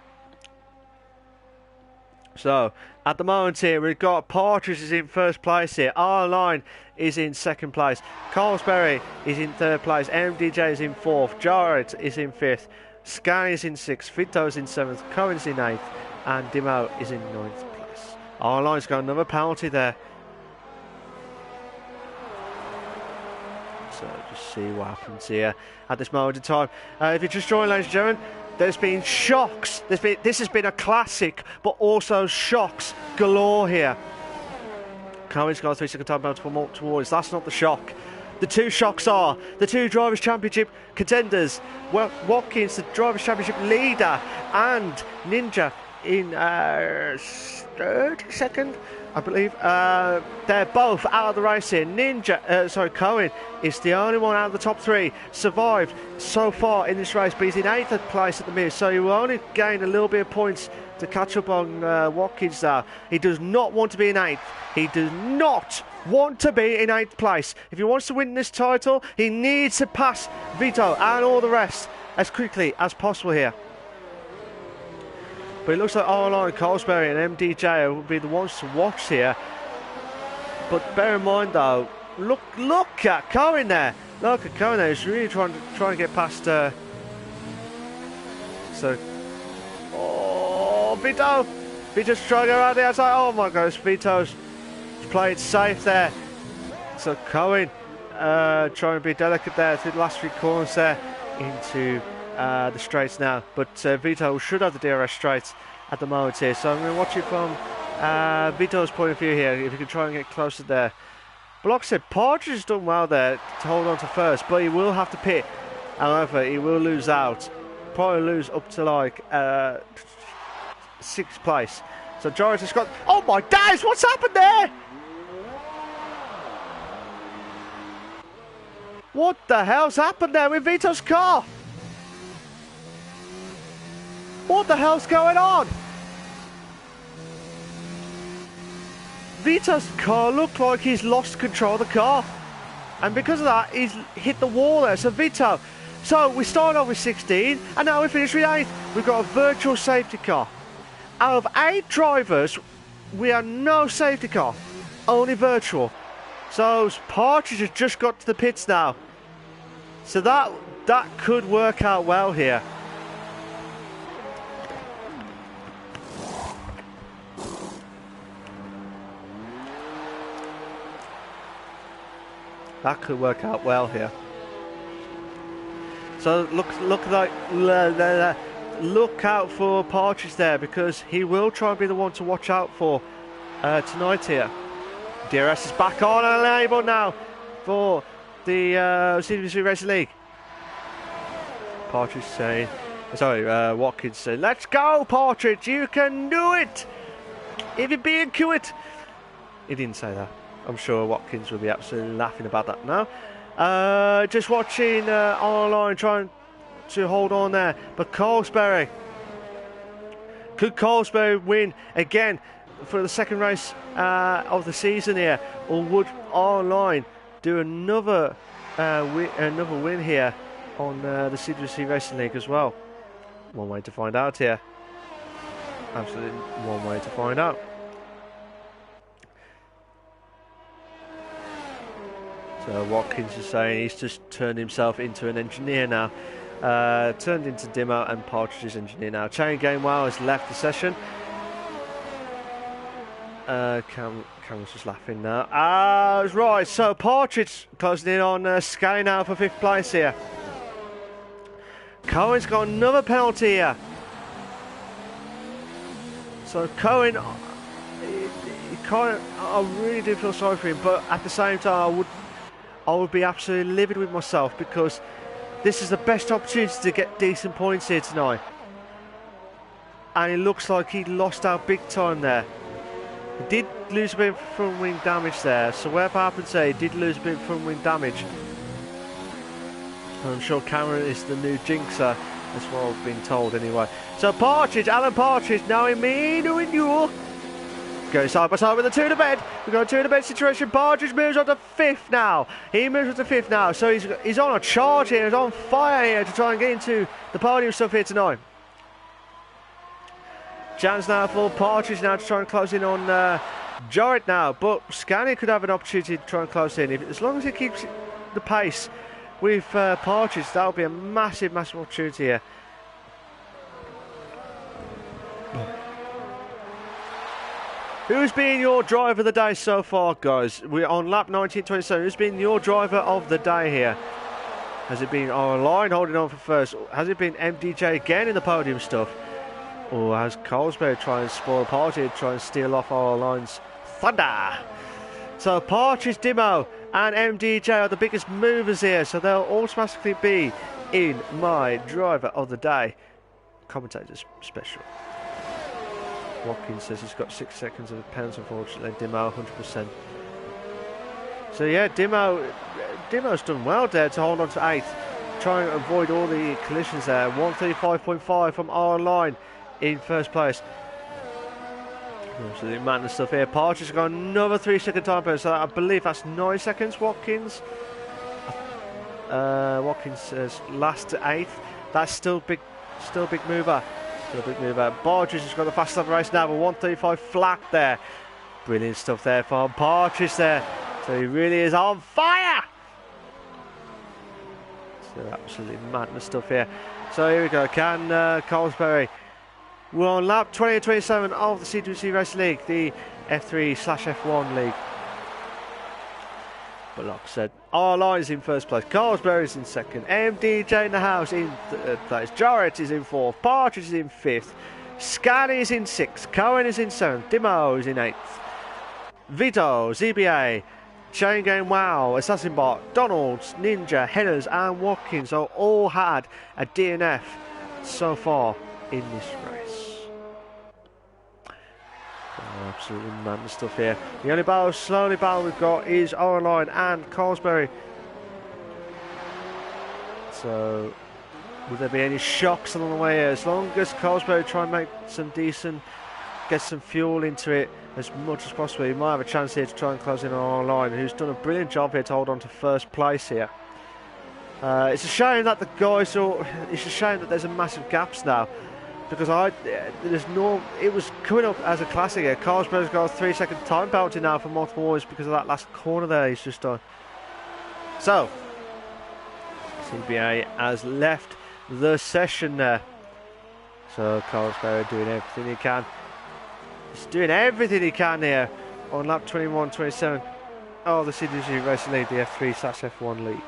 So at the moment here we've got Partridge is in first place here, R-Line is in second place, Colesberry is in third place, MDJ is in fourth, Jarrett is in fifth, Sky is in sixth, Vito is in seventh, Cohen is in eighth, and Dimo is in ninth place. R-Line's got another penalty there. So just see what happens here at this moment in time. If you just joined, ladies and gentlemen, there's been shocks. This has been a classic, but also shocks galore here. Cohen's got a 3-second time bound towards. That's not the shock. The two shocks are the two Drivers' Championship contenders. Well, Watkins, the Drivers' Championship leader, and Ninja in third, second, I believe. They're both out of the race here. Cohen is the only one out of the top three survived so far in this race, but he's in 8th place at the minute, so he will only gain a little bit of points to catch up on Watkins now. He does not want to be in 8th. He does not want to be in 8th place. If he wants to win this title, he needs to pass Vito and all the rest as quickly as possible here. But it looks like R-Line, Colesberry and MDJ will be the ones to watch here. But bear in mind though, look at Cohen there. Look at Cohen there. He's really trying to get past. Vito's trying to go around the outside. Oh my gosh, Vito's played safe there. So Cohen trying to be delicate there through the last 3 corners there into the straights now, but Vito should have the DRS straights at the moment here, so I'm going to watch it from Vito's point of view here, if he can try and get closer there. But like I said, Partridge has done well there to hold on to first, but he will have to pit. However, he will lose out, probably lose up to like 6th place. So Jarrett has got, oh my days, what's happened there? What the hell's happened there with Vito's car? What the hell's going on? Vito's car looked like he's lost control of the car. And because of that, he's hit the wall there. So Vito, so we started off with 16, and now we finished with 8th. We've got a virtual safety car. Out of 8 drivers, we have no safety car. Only virtual. So Partridge has just got to the pits now. So that could work out well here. That could work out well here. So look out for Partridge there, because he will try and be the one to watch out for tonight here. DRS is back on and label now for the CWC Racing League. Partridge saying, Watkins saying, "Let's go, Partridge! You can do it! If you're being cute." He didn't say that. I'm sure Watkins will be absolutely laughing about that now. Just watching R-Line trying to hold on there. But Colesberry. Could Colesberry win again for the second race of the season here? Or would R-Line do another win here on the CWC Racing League as well? One way to find out here. Absolutely one way to find out. So Watkins is saying he's just turned himself into an engineer now. Turned into Dimo and Partridge's engineer now. Chain Gamewell has left the session. Cameron's just laughing now. Right, so Partridge closing in on Sky now for 5th place here. Cohen's got another penalty here. So Cohen, I really do feel sorry for him, but at the same time I would be absolutely livid with myself, because this is the best opportunity to get decent points here tonight. And it looks like he lost out big time there. He did lose a bit of front wing damage there, so whatever happens there, he did lose a bit of front wing damage. And I'm sure Cameron is the new jinxer, that's what I've been told anyway. So Partridge, Alan Partridge, now in me doing you. going side by side with the two to bed. We've got a two to bed situation. Partridge moves on to 5th now. He moves on to 5th now. So he's on a charge here. He's on fire here to try and get into the podium stuff here tonight. Jan's now full. Partridge now to try and close in on Jarrett now. But Scani could have an opportunity to try and close in. As long as he keeps the pace with Partridge, that would be a massive, massive opportunity here. Who's been your driver of the day so far, guys? We're on lap 19.27. Who's been your driver of the day here? Has it been our line holding on for first? Has it been MDJ again in the podium stuff? Or has Colesberry try and spoil Partridge, try and steal off our line's thunder? So Partridge, Dimo and MDJ are the biggest movers here, so they'll automatically be in my driver of the day. Commentators special. Watkins says he's got 6 seconds of penalty, unfortunately. Dimo 100%. So yeah, Dimo's done well there to hold on to 8th, trying to avoid all the collisions there. 135.5 from our line in first place. Absolutely madness stuff here. Partridge has got another 3-second time penalty, so I believe that's 9 seconds. Watkins says last to 8th. That's still big mover. Partridge has got the fastest lap of the race now, but 135 flat there. Brilliant stuff there from Partridge there. So he really is on fire. So absolutely madness stuff here. So here we go. Can Colesberry? We're on lap 20 and 27 of the CWC Racing League, the F3/F1 league. But like I said, our line is in first place. Colesberry is in second. MDJ in the house in third place. Jarrett is in 4th. Partridge is in 5th. Scani is in 6th. Cohen is in 7th. Dimo is in 8th. Vito, ZBA, Chain Game Wow, Assassin Bot, Donalds, Ninja, Henners and Watkins all had a DNF so far in this race. Absolutely madness stuff here. The only slowly battle we've got is our line and Colesberry. So, would there be any shocks along the way here? As long as Colesberry try and make some decent, get some fuel into it as much as possible, he might have a chance here to try and close in on our line, who's done a brilliant job here to hold on to first place here. It's a shame that the guys it's a shame that there's a massive gaps now, because it was coming up as a classic here. Colesberry's got a 3-second time penalty now for multiple points because of that last corner there he's just done. So CBA has left the session there. So Colesberry doing everything he can. He's doing everything he can here on lap 21-27 of the CWC Racing League, the F3/F1 league.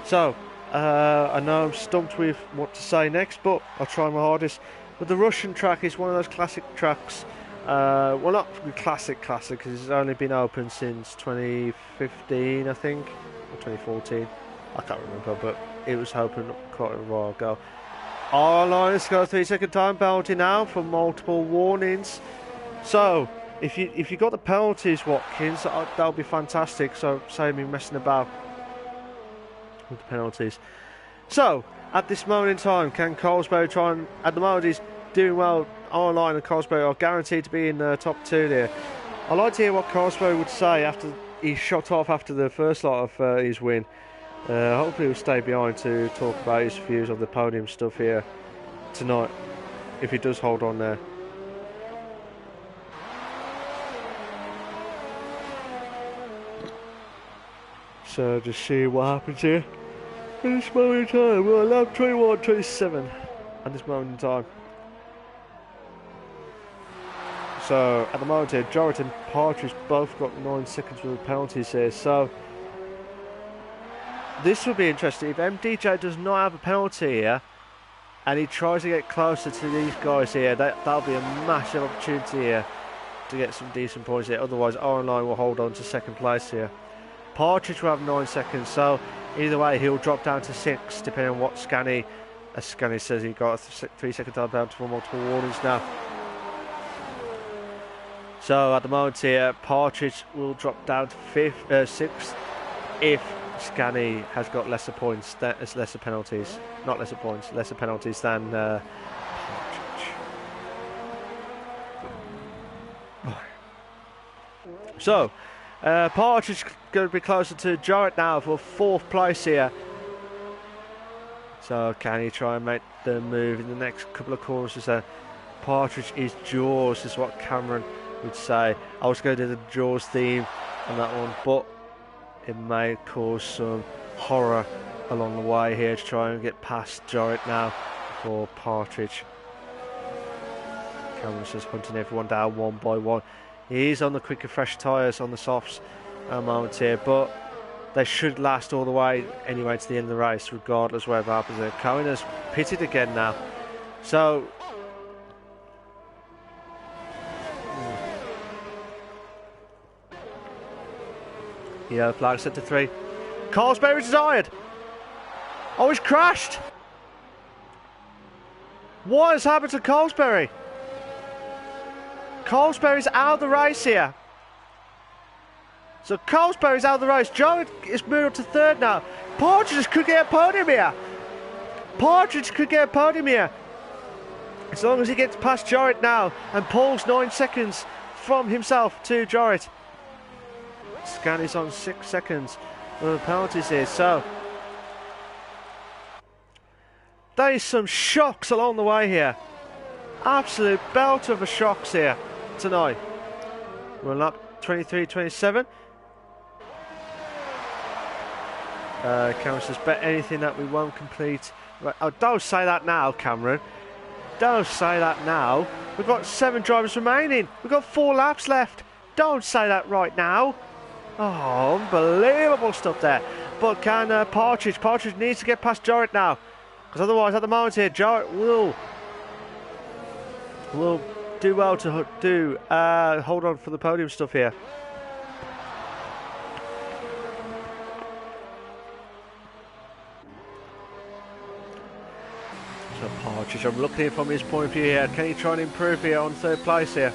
So I know I'm stumped with what to say next, but I'll try my hardest. But the Russian track is one of those classic tracks. Well, not classic because it's only been open since 2015, I think, or 2014. I can't remember, but it was open quite a while ago. Our line has got a 3-second time penalty now for multiple warnings. So if you got the penalties, Watkins, that'll be fantastic. So save me messing about with the penalties. So at this moment in time, can Colesberry try and, at the moment he's doing well, our line and Colesberry are guaranteed to be in the top 2 there. I'd like to hear what Colesberry would say after he shot off after the first lot of his win. Hopefully he'll stay behind to talk about his views on the podium stuff here tonight, if he does hold on there. So just see what happens here. At this moment in time, we're on lap 21-27 at this moment in time. So at the moment here, Jarrett and Partridge both got 9 seconds with penalties here. So this will be interesting. If MDJ does not have a penalty here and he tries to get closer to these guys here, that'll be a massive opportunity here to get some decent points here. Otherwise, our line will hold on to second place here. Partridge will have 9 seconds, so either way he'll drop down to 6 depending on what Scani says. He got a 3-second time penalty for multiple warnings now. So at the moment here, Partridge will drop down to 6th if Scani has got lesser points, lesser penalties than Partridge. So, Partridge going to be closer to Jarrett now for 4th place here. So can he try and make the move in the next couple of courses there? Partridge is Jaws, is what Cameron would say. I was going to do the Jaws theme on that one, but it may cause some horror along the way here to try and get past Jarrett now for Partridge. Cameron's just hunting everyone down one by one. He's on the quicker fresh tyres on the softs at the moment here, but they should last all the way anyway to the end of the race, regardless whatever happens there. Cohen has pitted again now. So yeah, flag set to 3. Colesberry's desired. Oh, he's crashed. What has happened to Colesberry? Colesberry's out of the race here. So Colesberry's out of the race. Jarrett is moved up to 3rd now. Partridge could get a podium here. Partridge could get a podium here. As long as he gets past Jarrett now and pulls 9 seconds from himself to Jarrett. Scan is on 6 seconds. The penalties here. So there is some shocks along the way here. Absolute belt of a shocks here tonight. We're on lap 23-27. Cameron says, bet anything that we won't complete. Right. Oh, don't say that now, Cameron. Don't say that now. We've got 7 drivers remaining. We've got 4 laps left. Don't say that right now. Oh, unbelievable stuff there. But can Partridge needs to get past Jarrett now. Because otherwise, at the moment here, Jarrett will do well to hold on for the podium stuff here. So Partridge, I'm looking from his point of view here. Can he try and improve here on 3rd place here?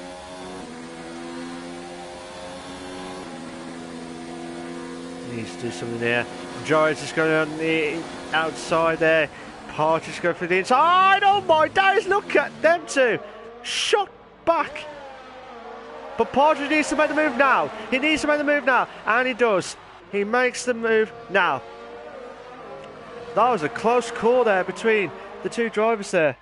He needs to do something there. Jarrett's just going on the outside there. Partridge going for the inside. Oh my days, look at them two. Shot back. But Partridge needs to make the move now. He needs to make the move now. And he does. He makes the move now. That was a close call there between the 2 drivers there.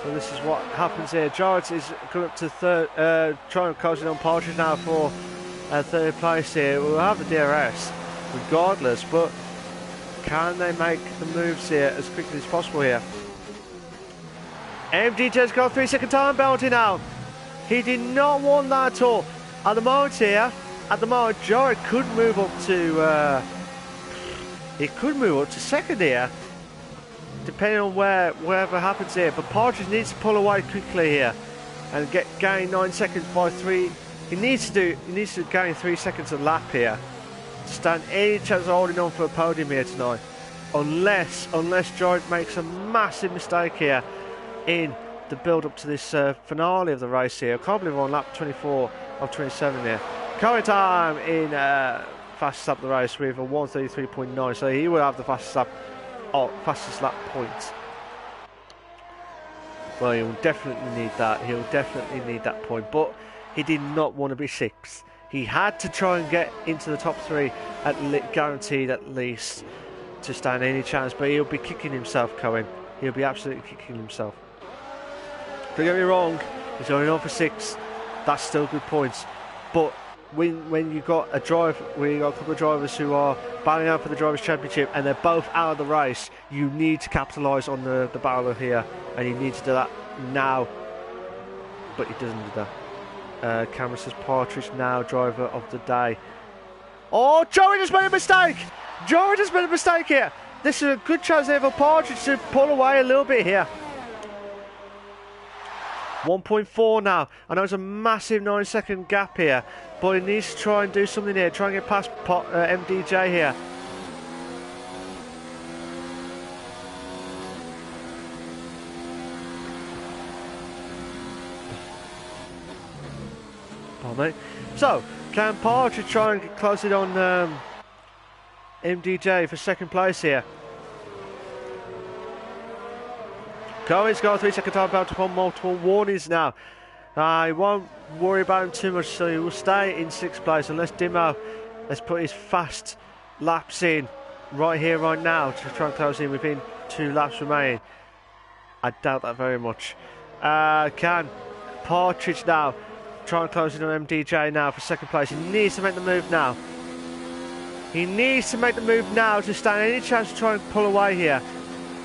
So this is what happens here. Jarrett is going up to 3rd, trying to close it on Partridge now for 3rd place here. We'll have the DRS regardless, but can they make the moves here as quickly as possible here? MDJ's got a 3-second time penalty now. He did not want that at all. At the moment here, Jarrett could move up to he could move up to 2nd here, depending on wherever happens here. But Partridge needs to pull away quickly here and gain 9 seconds by 3. He needs to gain 3 seconds a lap here to stand any chance of holding on for a podium here tonight. Unless Jarrett makes a massive mistake here in the build up to this finale of the race here. I can't believe we're on lap 24 of 27 here. Current time in fastest lap of the race with a 1:33.9, so he will have the fastest lap points. Well, he'll definitely need that. He'll definitely need that point, but he did not want to be 6th. He had to try and get into the top 3, guaranteed at least, to stand any chance. But he'll be kicking himself, Cohen. He'll be absolutely kicking himself. Don't get me wrong, he's going on for 6. That's still good points. But when you got a couple of drivers who are battling out for the Drivers' Championship and they're both out of the race, you need to capitalise on the battle here, and you need to do that now. But he doesn't do that. Cameron says Partridge now driver of the day. Oh, Joey just made a mistake! Joey just made a mistake here. This is a good chance here for Partridge to pull away a little bit here. 1.4 now. I know it's a massive 9-second gap here, but he needs to try and do something here. Try and get past MDJ here. Pardon me. So, can Partridge try and close it on MDJ for 2nd place here? Cohen's got a 3-second time penalty upon multiple warnings now. I won't worry about him too much, so he will stay in 6th place unless Dimo has put his fast laps in right here, right now to try and close in within 2 laps remaining. I doubt that very much. Can Partridge now try and close in on MDJ now for 2nd place? He needs to make the move now. He needs to make the move now to stand any chance to try and pull away here.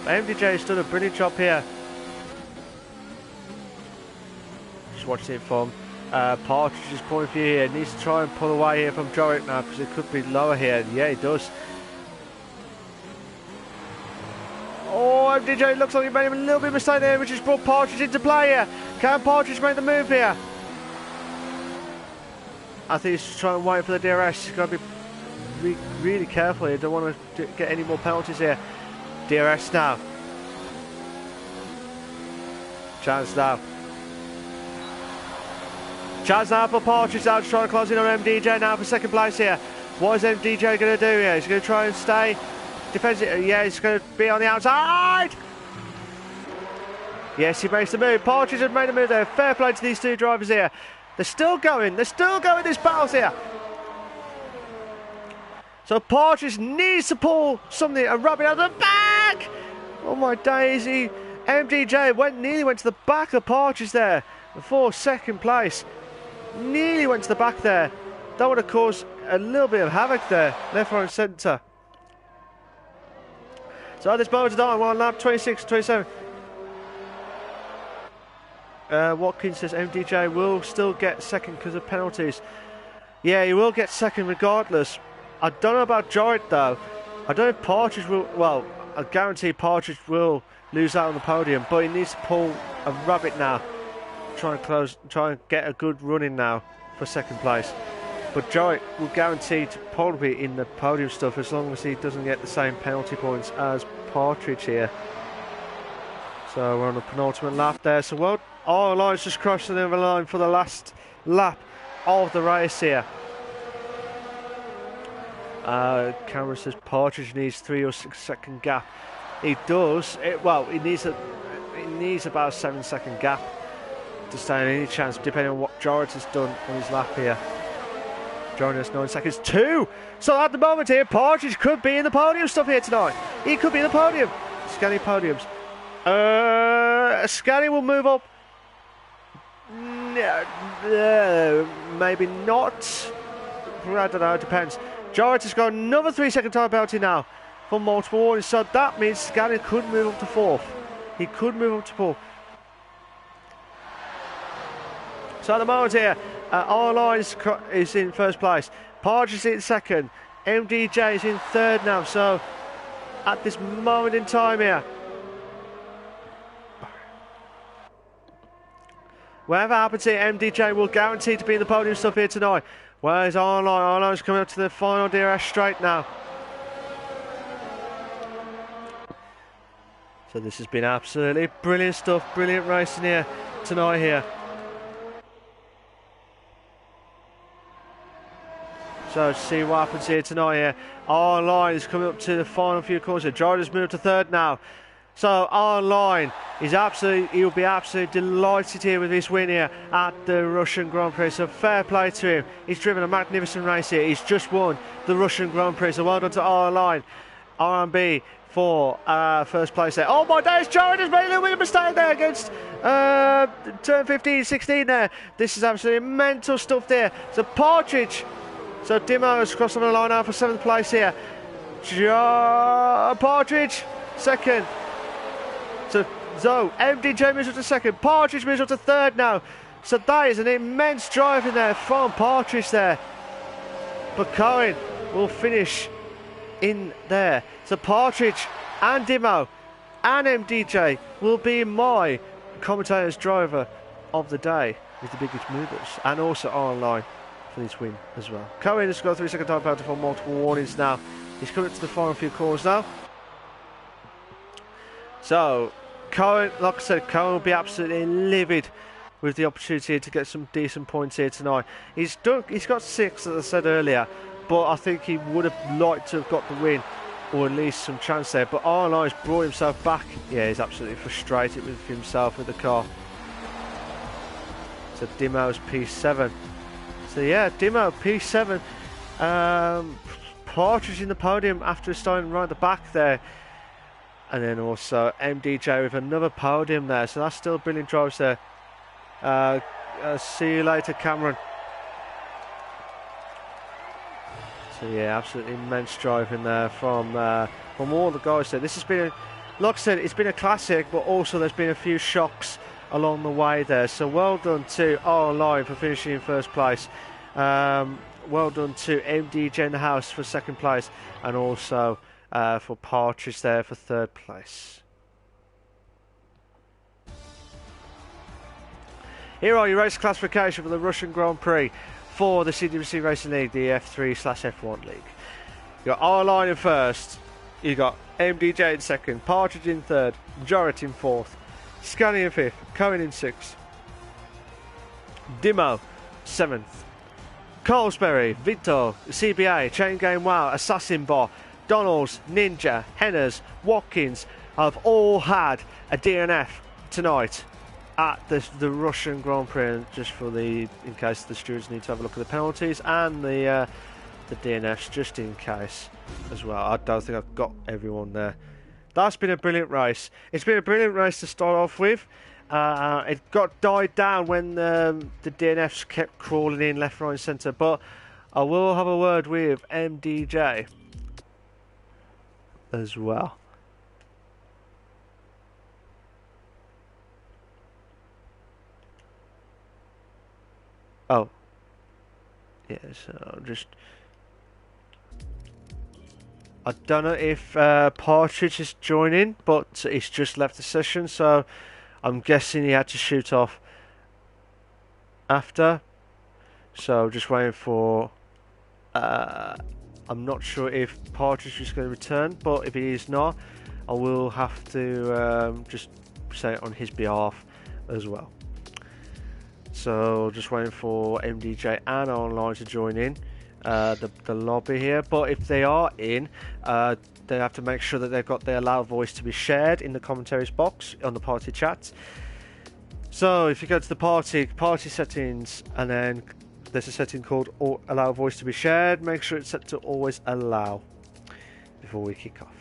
But MDJ has done a brilliant job here. Just watching it from Partridge's point of view here. Needs to try and pull away here from Jorick now because it could be lower here. Yeah, he does. Oh, MDJ looks like he made a little bit of a mistake there, which has brought Partridge into play here. Can Partridge make the move here? I think he's just trying to wait for the DRS. He's got to be really careful here. Don't want to get any more penalties here. DRS now. Chance now. Chance now for Partridge now to try and close in on MDJ now for 2nd place here. What is MDJ going to do here? He's going to try and stay defensive. Yeah, he's going to be on the outside. Yes, he makes the move. Partridge has made a move there. Fair play to these 2 drivers here. They're still going. They're still going this battle here. So Partridge needs to pull something and rub it out of the back. Oh my daisy. MDJ nearly went to the back of Partridge there before 2nd place. Nearly went to the back there. That would have caused a little bit of havoc there. Left, right and centre. So at this moment of time, we're on lap 26, 27. Watkins says MDJ will still get 2nd because of penalties. Yeah, he will get 2nd regardless. I don't know about Jorick though. I don't know if Partridge will. Well, I guarantee Partridge will lose out on the podium, but he needs to pull a rabbit now. Try and get a good run in now for 2nd place. But Jorick will guarantee to probably in the podium stuff as long as he doesn't get the same penalty points as Partridge here. So we're on the penultimate lap there. So well, all lines just crossed the other line for the last lap of the race here. Cameron says Partridge needs 3 or 6 second gap. He does. He needs about a 7-second gap to stand any chance, depending on what Jorick has done on his lap here. Jorick has 9 seconds. 2. So at the moment here, Partridge could be in the podium stuff here tonight. He could be in the podium. Scanning podiums. Scanning will move up. Maybe not. I don't know. It depends. Jorick has got another 3-second time penalty now for multiple warnings, so that means Scanning could move up to 4th. He could move up to 4th. So at the moment here, R-Line is in 1st place. Partridge is in 2nd. MDJ is in 3rd now, so at this moment in time here, whatever happens here, MDJ will guarantee to be in the podium stuff here tonight. Where's R-Line? R-Line's coming up to the final DRS straight now. So this has been absolutely brilliant stuff, brilliant racing here tonight here. So see what happens here tonight here. R-Line is coming up to the final few corners here. Jordan's moved to 3rd now. So R-Line is he'll be absolutely delighted here with this win here at the Russian Grand Prix. So fair play to him. He's driven a magnificent race here. He's just won the Russian Grand Prix. So well done to R-Line. R&B for 1st place there. Oh my days, Jordan has made a little bit of a mistake there against turn 15, 16 there. This is absolutely mental stuff there. So Partridge. So Dimo has crossed on the line now for 7th place here. Partridge, 2nd. So MDJ moves up to 2nd. Partridge moves up to 3rd now. So that is an immense drive in there from Partridge there. But Cohen will finish in there. So Partridge and Dimo and MDJ will be my commentator's driver of the day with the biggest movers, and also online for this win as well. Cohen has got a 3-second time penalty for multiple warnings now. He's coming to the final few corners now. So Cohen, like I said, Cohen will be absolutely livid with the opportunity to get some decent points here tonight. He's got 6, as I said earlier, but I think he would have liked to have got the win or at least some chance there. But Arline's brought himself back. Yeah, he's absolutely frustrated with himself with the car. So Dimo's P7. So yeah, Dimo P7. Partridge in the podium after starting right at the back there. And then also MDJ with another podium there. So that's still brilliant drives there. See you later, Cameron. So yeah, absolutely immense driving there from all the guys there. This has been, like I said, it's been a classic, but also there's been a few shocks along the way there. So well done to R-Line for finishing in first place. Well done to MDJ in the house for second place, and also for Partridge there for third place. Here are your race classification for the Russian Grand Prix for the CWC Racing League, the F3/F1 League. You got R-Line in first, you got MDJ in second, Partridge in third, Jarrett in fourth, Scanny in fifth, Cohen in sixth, Dimo seventh, Colesberry, Victor, CBA, Chain Game Wow, Assassin Bot, Donalds, Ninja, Henners, Watkins have all had a DNF tonight at the Russian Grand Prix, just for in case the stewards need to have a look at the penalties and the DNFs, just in case as well. I don't think I've got everyone there. That's been a brilliant race. It's been a brilliant race to start off with. It got died down when the DNFs kept crawling in left, right and centre, but I will have a word with MDJ as well. Oh, yeah, so I don't know if Partridge is joining, but he's just left the session, so I'm guessing he had to shoot off after. So just waiting for... I'm not sure if Partridge is going to return, but if he is not, I will have to just say it on his behalf as well. So just waiting for MDJ and Online to join in the lobby here. But if they are in, they have to make sure that they've got their loud voice to be shared in the commentaries box on the party chat. So if you go to the party settings, and then there's a setting called allow voice to be shared. Make sure it's set to always allow before we kick off.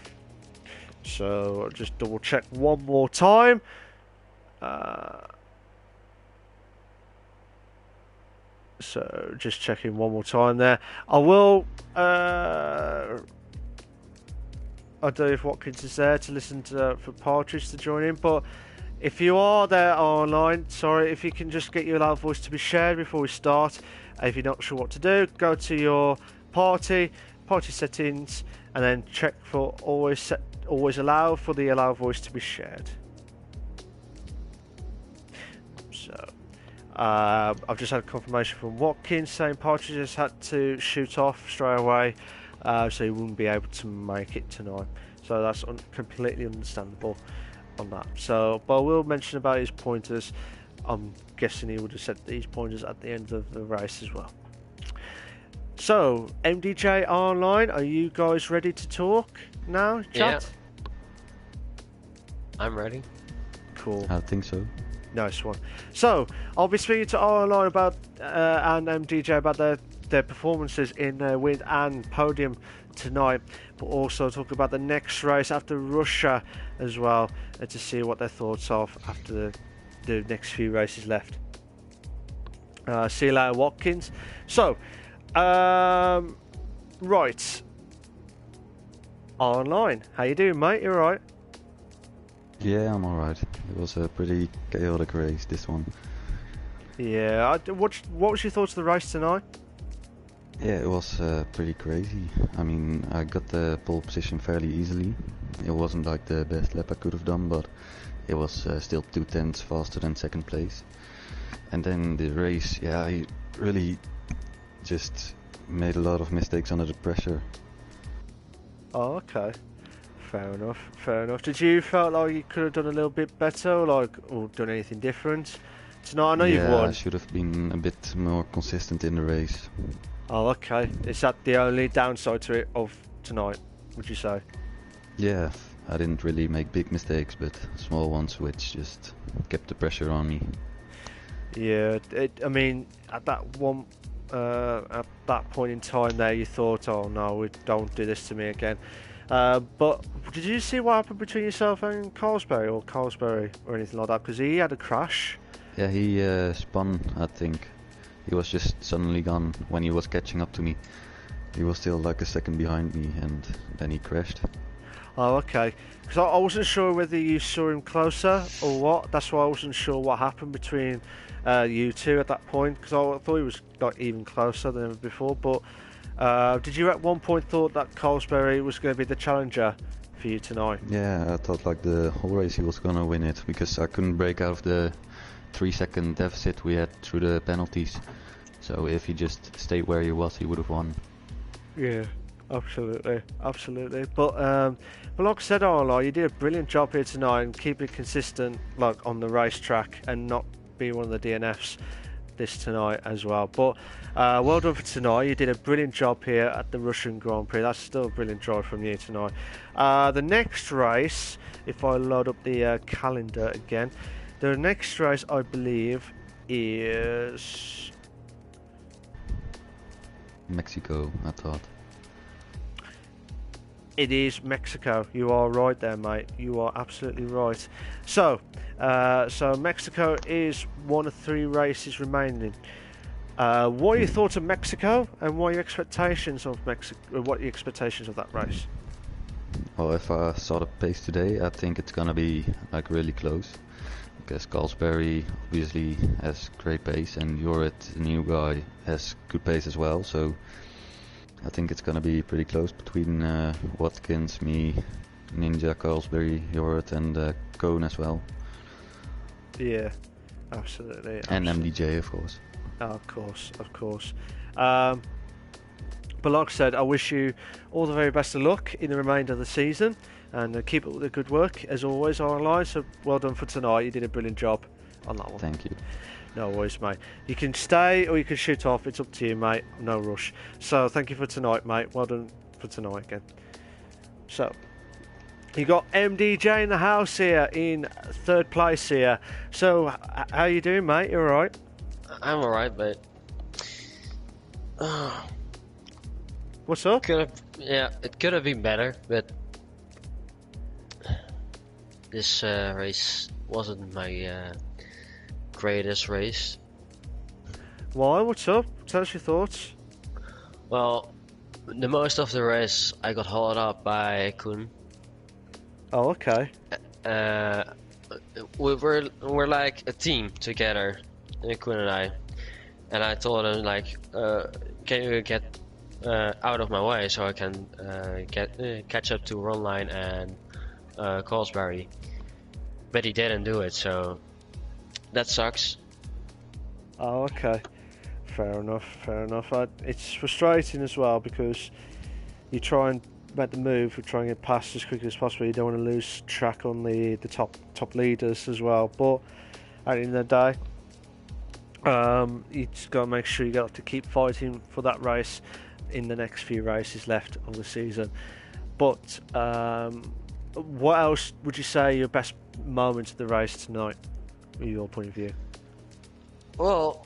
So just double check one more time. So just checking one more time there. I will. I don't know if Watkins is there to listen to for Partridge to join in, but if you are there online, sorry, if you can just get your loud voice to be shared before we start. If you're not sure what to do, go to your party settings, and then check for always allow for the allow voice to be shared. So I've just had confirmation from Watkins saying Partridge has had to shoot off straight away, so he wouldn't be able to make it tonight. So that's completely understandable on that. So, but I will mention about his pointers. I'm guessing he would have set these pointers at the end of the race as well. So, MDJ Online, are you guys ready to talk now, chat?
Yeah. I'm ready.
Cool.
I think so.
Nice one. So, I'll be speaking to Online about and MDJ about their performances in win and podium tonight, but also talk about the next race after Russia as well, to see what their thoughts are after the next few races left. See you later, Watkins. So, right. Online, how you doing, mate? You alright?
Yeah, I'm alright. It was a pretty chaotic race, this one.
Yeah, what was your thoughts of the race tonight?
Yeah, it was pretty crazy. I mean, I got the pole position fairly easily. It wasn't like the best lap I could have done, but it was still 2/10 faster than second place. And then the race, yeah, I really just made a lot of mistakes under the pressure.
Oh, okay. Fair enough, fair enough. Did you felt like you could have done a little bit better, or done anything different tonight? I know you've won.
I should have been a bit more consistent in the race.
Oh, okay. Is that the only downside to it of tonight, would you say?
Yeah, I didn't really make big mistakes, but small ones which just kept the pressure on me.
Yeah, I mean, at that point in time there, you thought, oh no, don't do this to me again. But did you see what happened between yourself and Carlsberry or anything like that? Because he had a crash.
Yeah, he spun, I think. He was just suddenly gone when he was catching up to me. He was still like a second behind me, and then he crashed.
Oh, okay. Because I wasn't sure whether you saw him closer or what. That's why I wasn't sure what happened between you two at that point. Because I thought he was like even closer than ever before. But did you at one point thought that Carlsberry was going to be the challenger for you tonight?
Yeah, I thought like the whole race he was gonna win it, because I couldn't break out of the 3-second deficit we had through the penalties. So if he just stayed where he was, he would have won.
Yeah, absolutely. But like I said, Arlo, you did a brilliant job here tonight and keep it consistent, like on the racetrack, and not be one of the DNFs this tonight as well. But well done for tonight. You did a brilliant job here at the Russian Grand Prix. That's still a brilliant drive from you tonight. The next race, if I load up the calendar again, the next race I believe is
Mexico, I thought.
It is Mexico. You are right there, mate. You are absolutely right. So Mexico is one of 3 races remaining. What are your thoughts of Mexico, and what are your expectations of Mexico? What are your expectations of that race?
Well, if I saw the pace today, I think it's gonna be like really close. Because Carlsberry obviously has great pace, and Jorrit, the new guy, has good pace as well. So I think it's gonna be pretty close between Watkins, me, Ninja, Carlsberry, Jorrit, and Cone as well.
Yeah, absolutely.
And MDJ, of course.
Oh, of course. But like I said, I wish you all the very best of luck in the remainder of the season, and keep up with the good work as always, RLI. So well done for tonight. You did a brilliant job on that one.
Thank you.
No worries, mate. You can stay or you can shoot off. It's up to you, mate. No rush. So thank you for tonight, mate. Well done for tonight again. So you got MDJ in the house here in 3rd place here. So how you doing, mate? You all right?
I'm alright, but
What's up?
it could have been better, but this race wasn't my greatest race.
Why? What's up? Tell us your thoughts.
Well, the most of the race I got hauled up by Kun.
Oh, okay.
We're like a team together, Kun and I told him like, can you get out of my way so I can catch up to Ronline and Carlsberry, but he didn't do it, so that sucks.
Oh, okay. Fair enough. It's frustrating as well because you try and make the move, you try and get past as quickly as possible. You don't want to lose track on the top leaders as well. But at the end of the day, you just got to make sure you got to keep fighting for that race in the next few races left of the season. But what else would you say your best moments of the race tonight, from your point of view?
Well,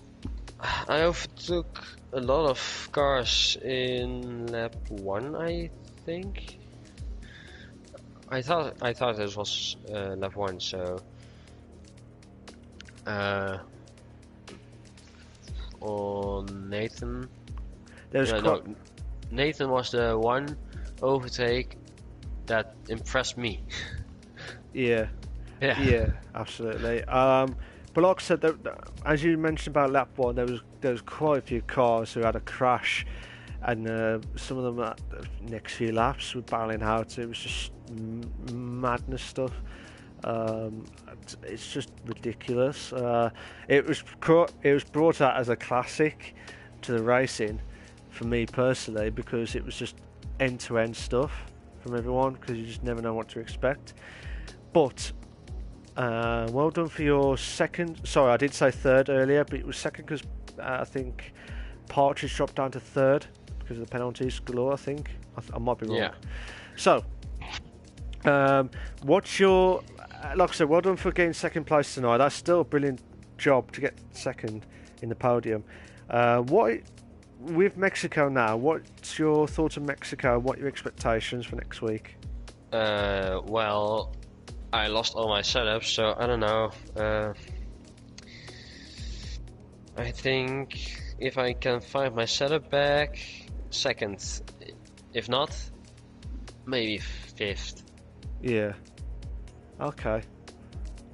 I overtook a lot of cars in lap 1, I think. I thought this was lap 1, so on Nathan. Nathan was the one overtake that impressed me.
Yeah, absolutely. But like I said, as you mentioned about lap 1, there was quite a few cars who had a crash, and some of them at the next few laps were battling out. It was just madness stuff. It's just ridiculous. It was brought out as a classic to the racing for me personally, because it was just end-to-end stuff from everyone, because you just never know what to expect. But well done for your second. Sorry, I did say 3rd earlier, but it was 2nd because I think Partridge dropped down to 3rd because of the penalties galore. I think I might be wrong.
Yeah.
So What's your, like I said, well done for getting second place tonight. That's still a brilliant job to get second in the podium. What with Mexico now? What's your thoughts on Mexico? What are your expectations for next week?
Well, I lost all my setups, so I don't know. I think if I can find my setup back, second. If not, maybe fifth.
Yeah. Okay.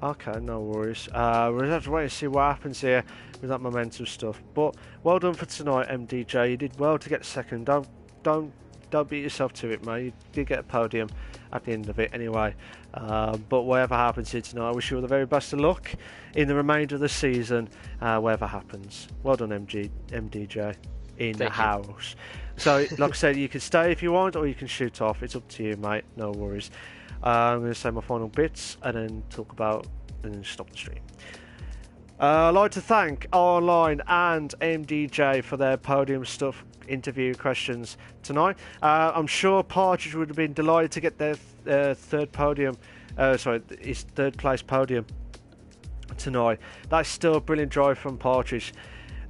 Okay, no worries. We'll have to wait and see what happens here with that momentum stuff. But well done for tonight, MDJ. You did well to get second. Don't beat yourself to it, mate. You did get a podium at the end of it anyway. But whatever happens here tonight, I wish you all the very best of luck in the remainder of the season. Whatever happens. Well done, MDJ. In the house. So, like I said, you can stay if you want, or you can shoot off. It's up to you, mate. No worries. I'm going to say my final bits and then talk about and then stop the stream. I'd like to thank Online and MDJ for their podium stuff interview questions tonight. I'm sure Partridge would have been delighted to get their third place podium tonight. That's still a brilliant drive from Partridge.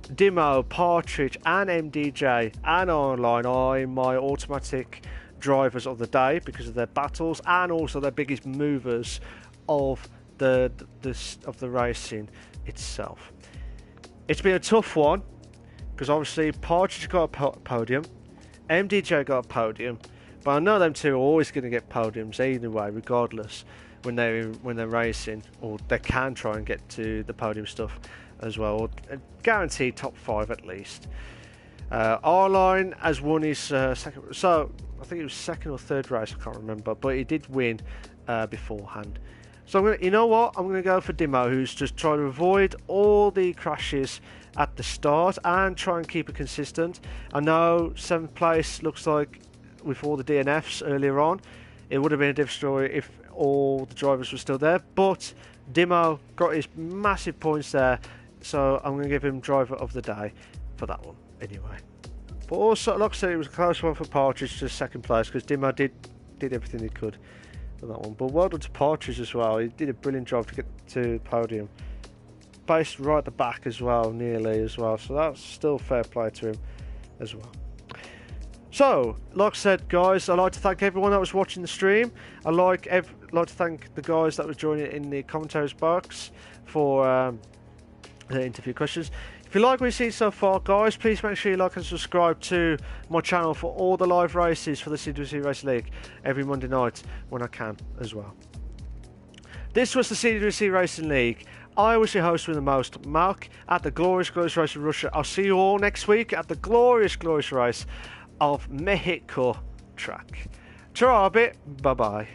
Dimo, Partridge and MDJ and Online are my automatic drivers of the day because of their battles and also their biggest movers of the racing itself. It's been a tough one because obviously Partridge got a podium, MDJ got a podium, but I know them two are always going to get podiums anyway, regardless when they're racing, or they can try and get to the podium stuff as well, guaranteed top 5 at least. R-Line has won his second, so I think it was second or third race, I can't remember, but he did win beforehand. So you know what, I'm going to go for Dimo, who's just trying to avoid all the crashes at the start and try and keep it consistent. I know 7th place looks like, with all the DNFs earlier on, it would have been a different story if all the drivers were still there, but Dimo got his massive points there, so I'm going to give him driver of the day for that one anyway. But also, like I said, it was a close one for Partridge to second place because Dimo did everything he could for that one. But well done to Partridge as well. He did a brilliant job to get to the podium. Based right at the back as well, nearly as well. So that's still fair play to him as well. So, like I said, guys, I'd like to thank everyone that was watching the stream. I'd like to thank the guys that were joining in the commentaries box for the interview questions. If you like what you've seen so far, guys, please make sure you like and subscribe to my channel for all the live races for the CWC Race League every Monday night when I can as well. This was the CWC Racing League. I was your host with the most, Malc, at the Glorious Race of Russia. I'll see you all next week at the Glorious Race of Mexico track. Ta-ra a bit. Bye-bye.